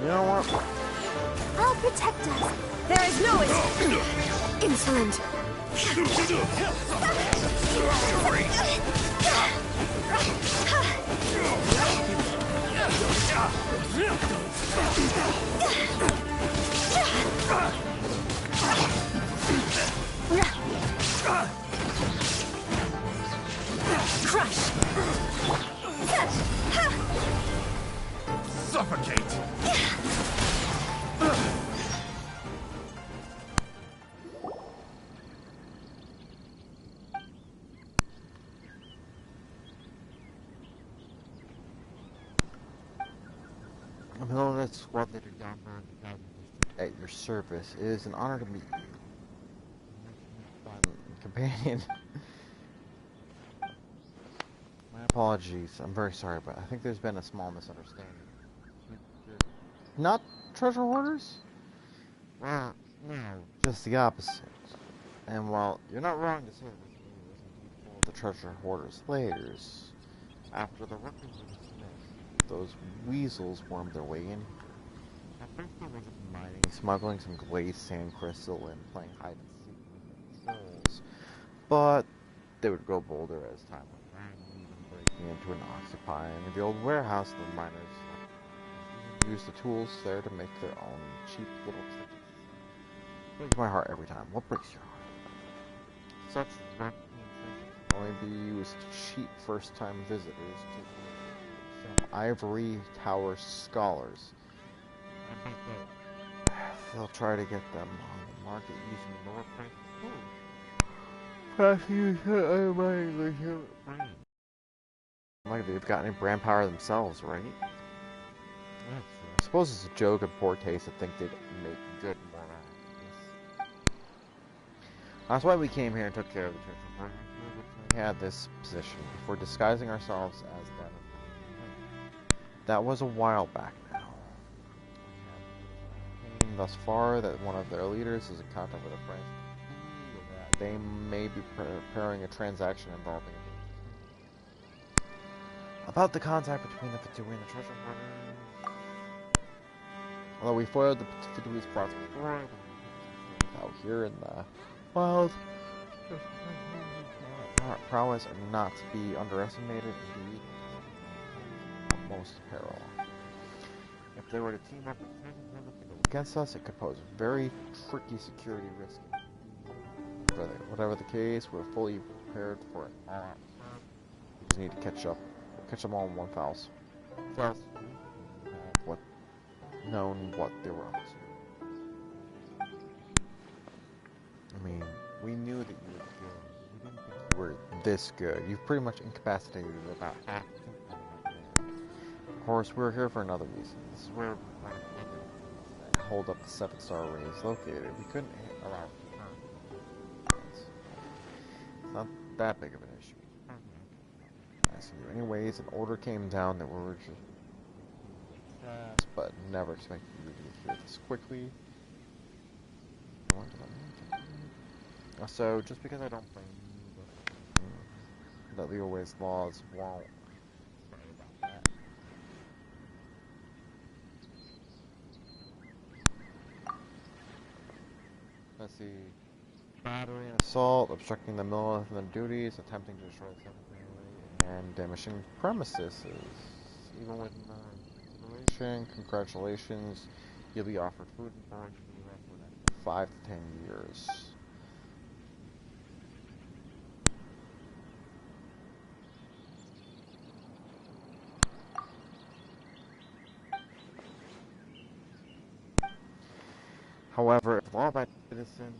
You know what? I'll protect us. There is no insolent. Crush. Suffocate! I'm known as squad leader down at your service. It is an honor to meet you. Companion. My apologies. I'm very sorry, but I think there's been a small misunderstanding. Not treasure hoarders? Well, no, just the opposite. And while you're not wrong to say that the treasure hoarders' lairs, after the weapons were dismissed, those weasels wormed their way in. At first they were just mining, smuggling some glazed sand crystal and playing hide and seek with the trolls. But they would grow bolder as time went on, even breaking into and occupying the old warehouse the miners used the tools there to make their own cheap little trinkets. Breaks my heart every time. What breaks your heart? Such weapons can only be used to cheat first-time visitors to some ivory tower scholars. They'll try to get them on the market using lower price food. Like they've got any brand power themselves, right? I suppose it's a joke and poor taste to think they'd make good more out of this. That's why we came here and took care of the church. We had this position before disguising ourselves as them. That was a while back now. Thus far that one of their leaders is in contact with a branch. They may be preparing a transaction involving about the contact between the Fatui and the treasure hoarders. Although we foiled the Fatui's plots before, out here in the wild, prowess are not to be underestimated, indeed, most peril. If they were to team up with against us, it could pose a very tricky security risk. Whatever the case, we're fully prepared for it. We just need to catch them all in one foul. First, what they were up to. I mean, we knew that you were good. We didn't think you were this good. You've pretty much incapacitated about half. Of course, we're here for another reason. This is where hold up the 7-star array is located. We couldn't allow it. It's not that big of an issue. Asking you anyways, an order came down that we were just but never expected you to get here this quickly. So just because I don't think that legal waste laws won't. Sorry about that. Let's see. Battery and assault, obstructing the military duties, attempting to destroy the secretary, and damaging premises. Even with non-relation, congratulations. You'll be offered food and board in the U.S. for the next 5 to 10 years. However, if law-abiding citizens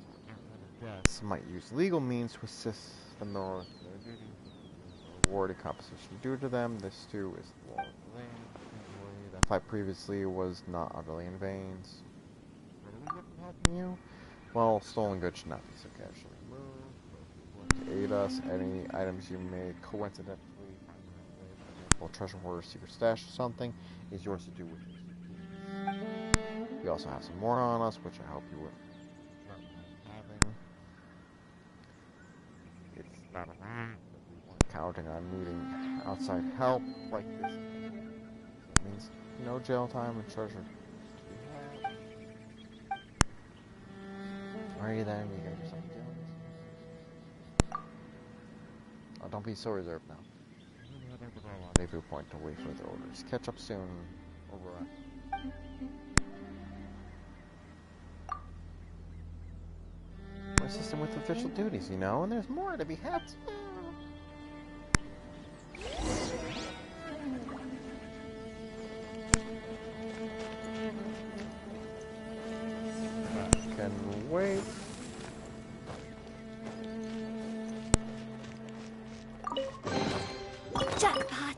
yes, might use legal means to assist the military duties, rewarded compensation due to them. This too is the law of the land. That fight previously was not utterly in vain. What do we get from helping you? Well, stolen goods should not be so casually moved. To aid us, any items you may coincidentally find or treasure hoarder's secret stash or something is yours to do with. We also have some more on us, which I hope you would having. It's not a lot, but we weren't counting on needing outside help like this. It means no jail time and treasure. Are you then? You gonna do something with this? Oh, don't be so reserved now. Rendezvous point to wait for the orders. Catch up soon. Over. My system with official duties, you know, and there's more to be had. Can wait. Jackpot!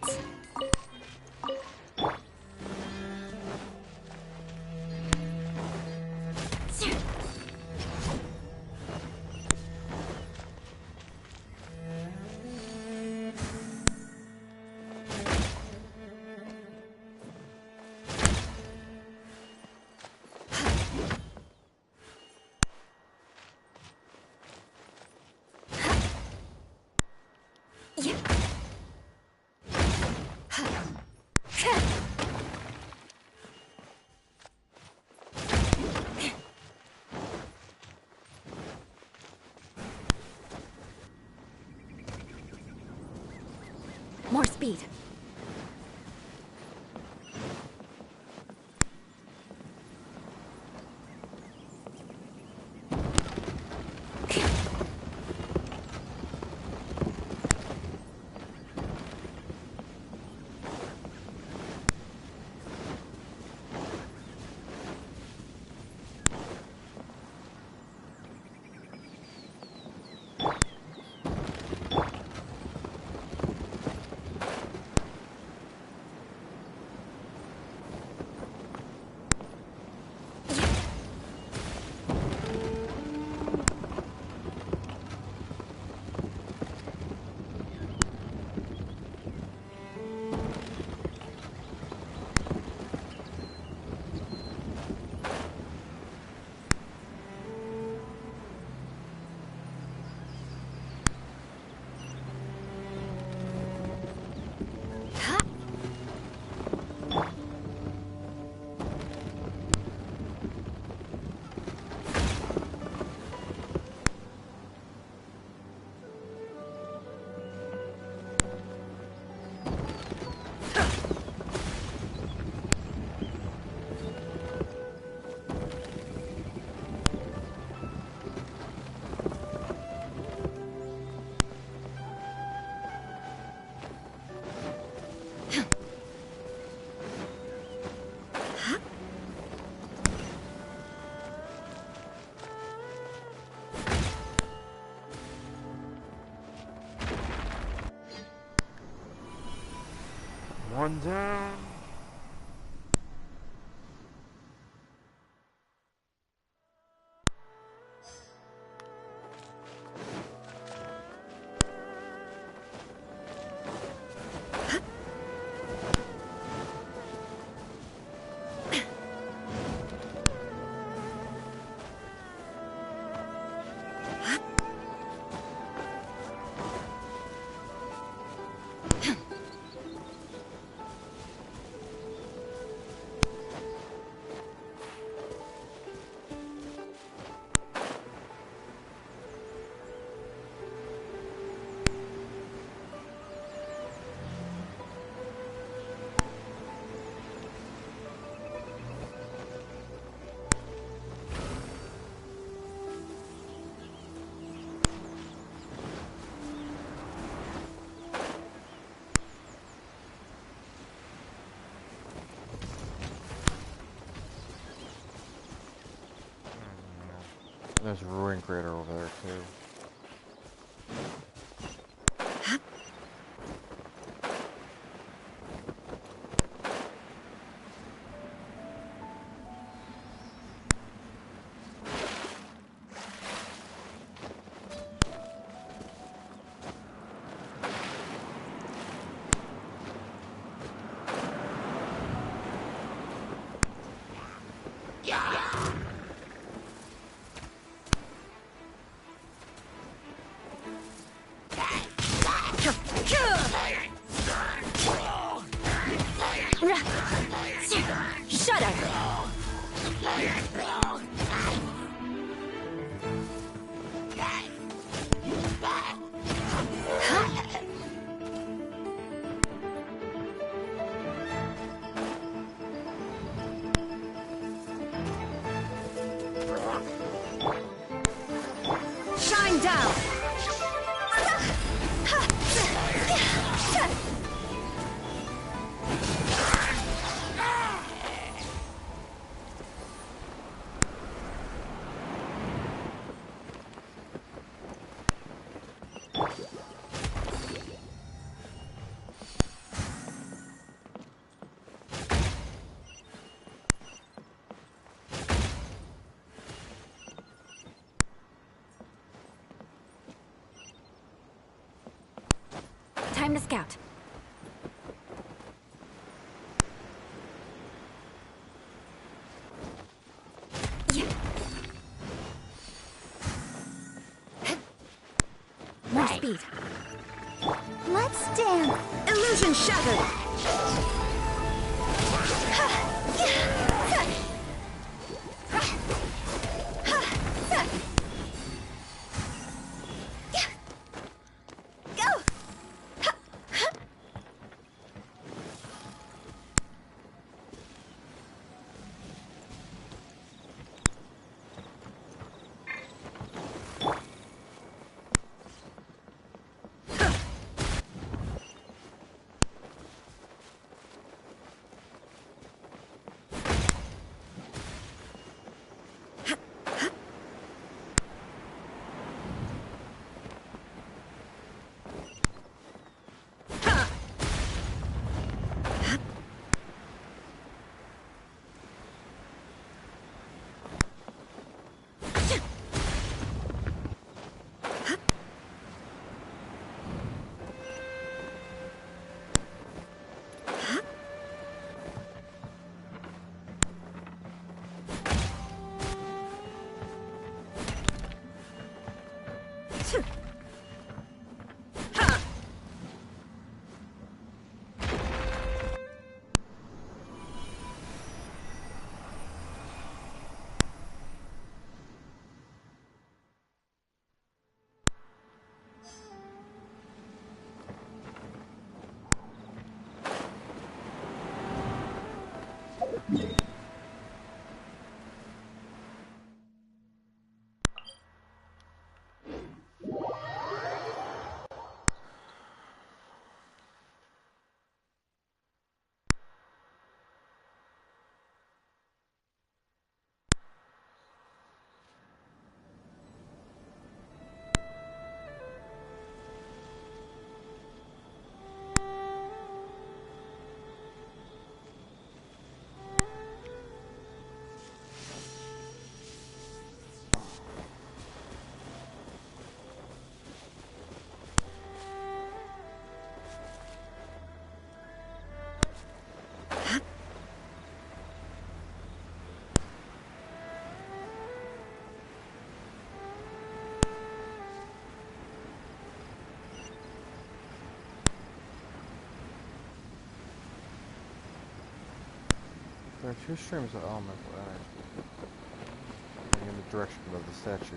More speed. There's a ruin crater over there too. Shut up! Shine down! Time to scout. Yeah. More speed. Let's dance. Illusion shattered. Go. There are two streams of elemental energy moving in the direction of the statue.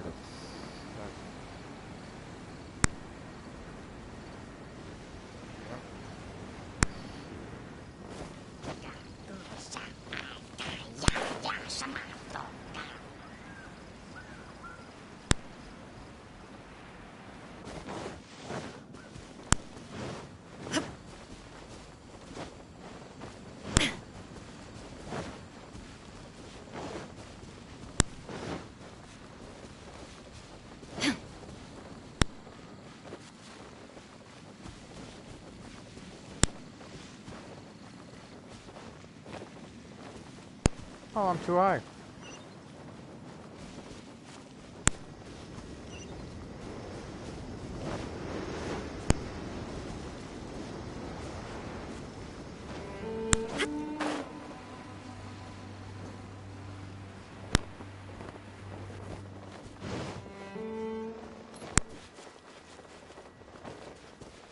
Oh, I'm too high.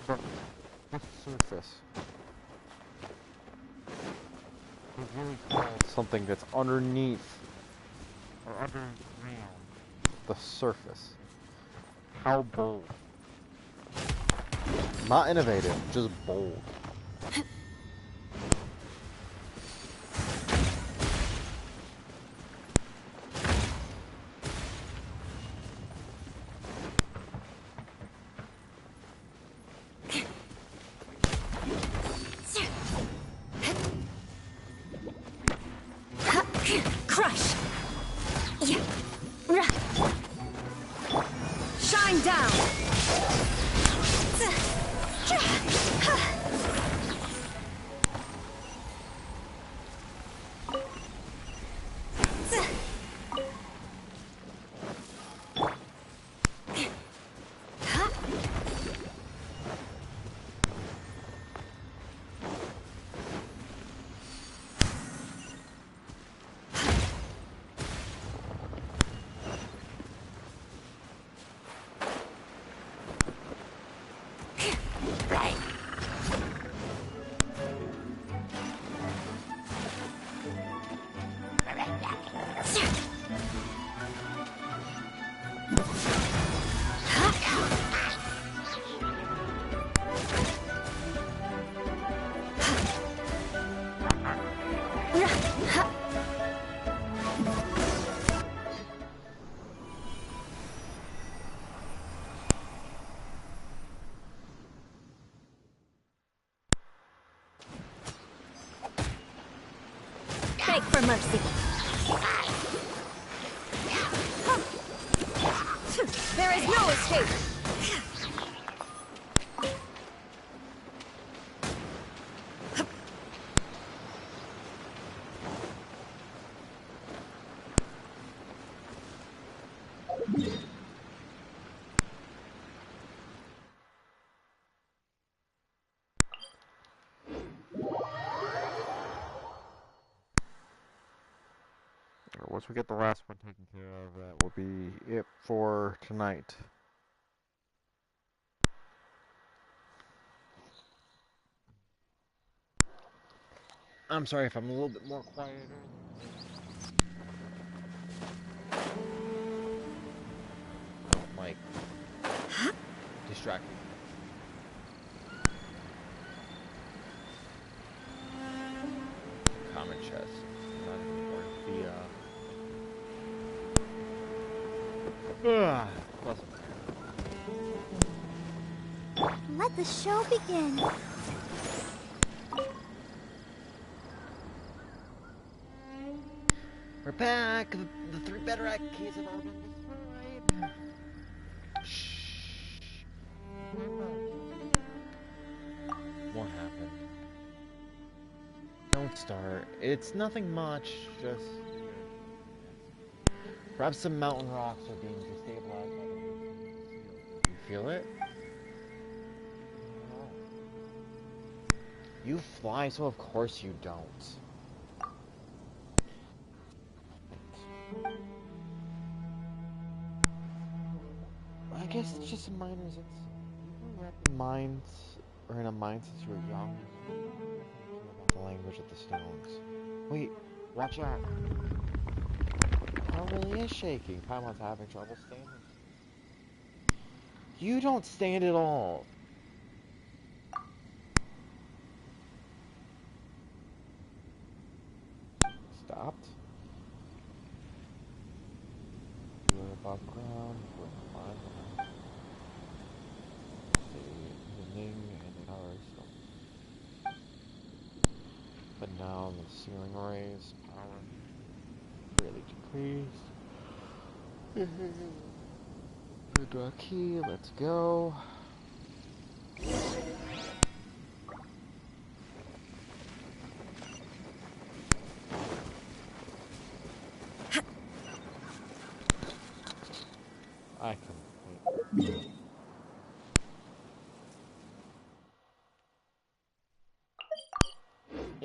But the surface. It's really called something that's underneath or underground. The surface. How bold. Not innovative, just bold. Crush! Yeah. Shine down! Beg for mercy. There is no escape! Once we get the last one taken care of, that will be it for tonight. I'm sorry if I'm a little bit more quieter. I don't like distracting. Common chest. Not even worth the doesn't matter. Let the show begin. We're back. The three Bedrock keys have all been destroyed. Shh. What happened? Don't start. It's nothing much. Just perhaps some mountain rocks are being destabilized by the wind. You feel it? No. You fly, so of course you don't. I guess it's just a miner's instinct. You grew up in mines, or in a mine since you were young. You care about the language of the stones. Wait, watch out. Paimon really is shaking. Paimon's having trouble standing. You don't stand at all. Stopped. You were above ground. You were in the mine. The Ning and the others. But now the ceiling raised, power really decreased. Draw key, let's go.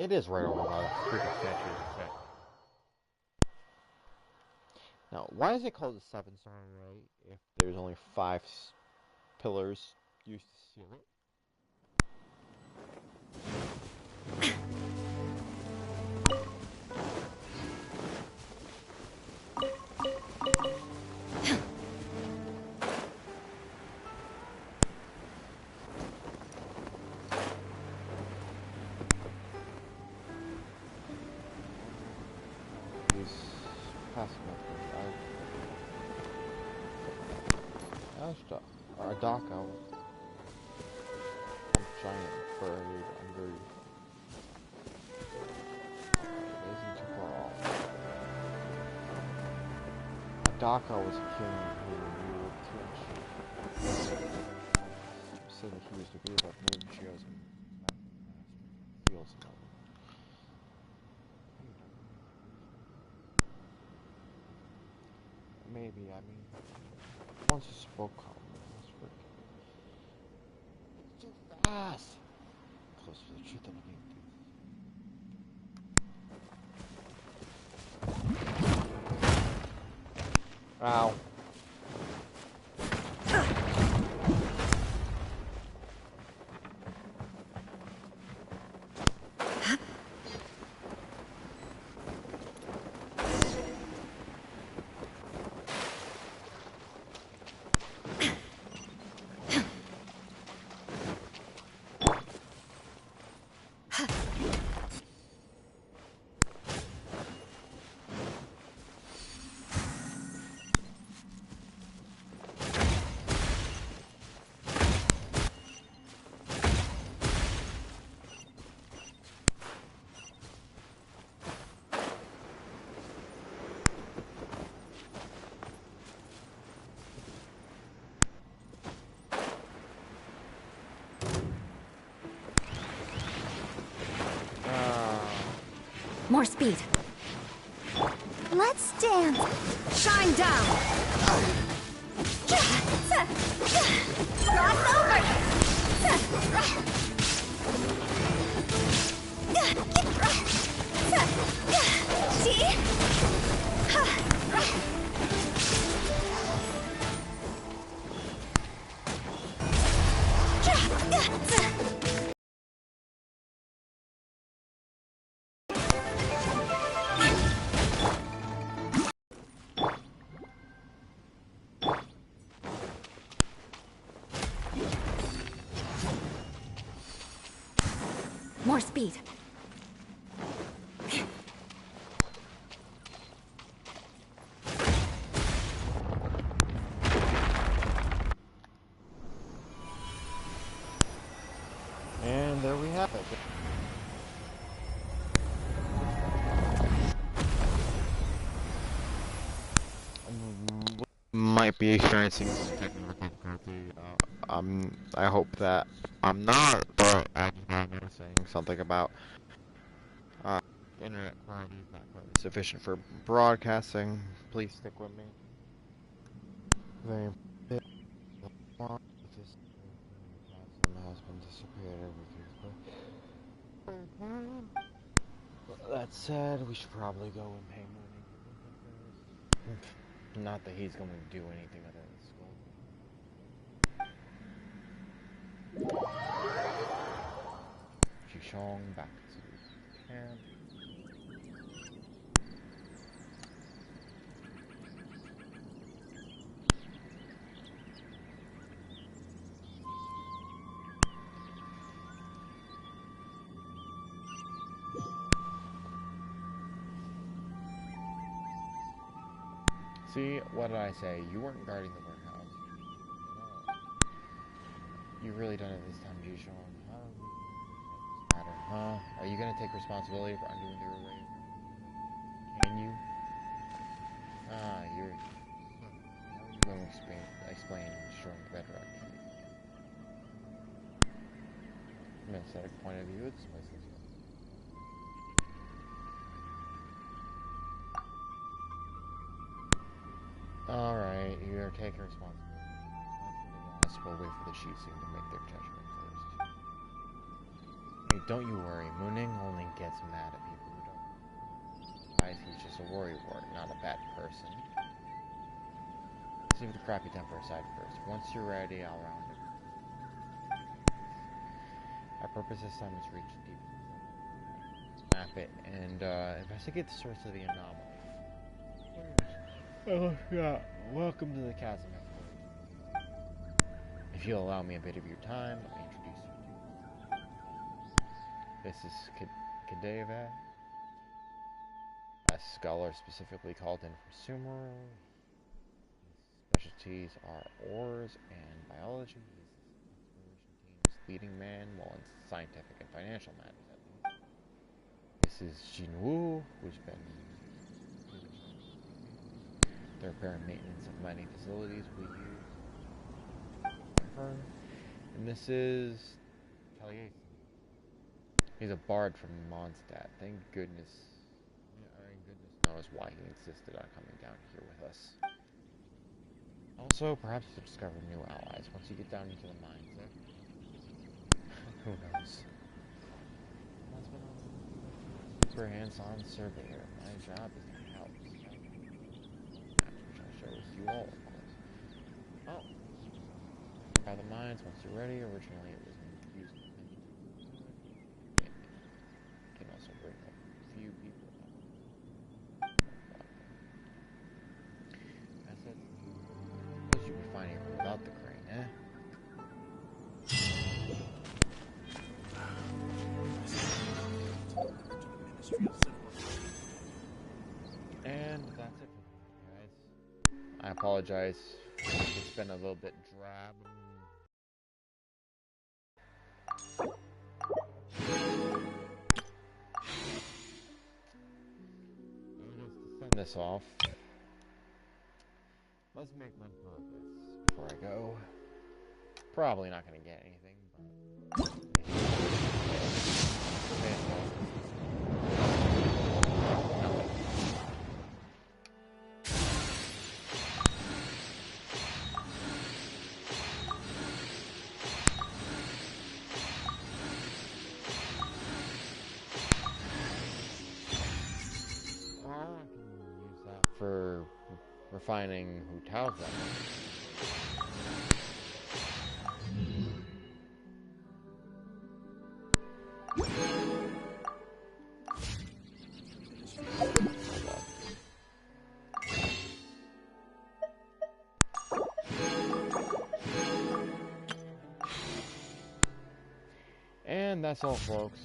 It is right over by the freaking statue of Fett. Now, why is it called the seven-star array if there's only five pillars used to seal it? These past methods, a dock owl, giant bird under you. It isn't too far off. A dock owl was a king who ruled Twitch. Said that he was to be about moon geos and fields and all. Maybe, I mean, once you spoke column, it's freaking too fast. Close to the truth than anything. Ow. More speed. Let's dance. Shine down! Cross over. See? More speed. And there we have it. Might be experiencing some technical difficulty. I hope that I'm not, but I'm noticing something about internet quality is not quite sufficient for broadcasting. Please stick with me. Very important. This has been dissipated with that said, we should probably go and pay money. Not that he's going to do anything other than school. Jishong back to camp. See, what did I say? You weren't guarding the warehouse. You really done it this time, Jishong. How does this matter, huh? Are you gonna take responsibility for undoing the array? Can you? You're... How are you going to explain destroying the bedrock? From an aesthetic point of view, it's place is alright, you're taking responsibility. We'll wait for the Shisu to make their judgment first. Hey, don't you worry. Mooning only gets mad at people who don't. Guys, he's just a worrywart, not a bad person. Let's leave the crappy temper aside first. Once you're ready, I'll round it. Our purpose this time is to reach deep, map it, and investigate the source of the anomaly. Oh, yeah. Welcome to the Chasm Exploration. If you'll allow me a bit of your time, let me introduce you to. This is Kadeva, a scholar specifically called in from Sumer. His specialties are ores and biology. He's the exploration team's leading man, well, in scientific and financial matters at least. This is Jinwoo, who's been the repair and maintenance of many facilities we use. And this is Taliesin. He's a bard from Mondstadt. Thank goodness knows why he insisted on coming down here with us. Also, perhaps you'll discover new allies once you get down into the mines there. Who knows? Super hands-on surveyor. My job is to help. Which I'll share with you all, of course. Oh. By the mines, once you're ready, originally it was used to can also bring a few people up. I said, suppose you'd be finding it without the crane, eh? And that's it for me, guys. I apologize. It's been a little bit drab. To send this off, let's make my purpose before I go. Probably not going to get anything, but for refining Hu Tao's weapon. And that's all, folks.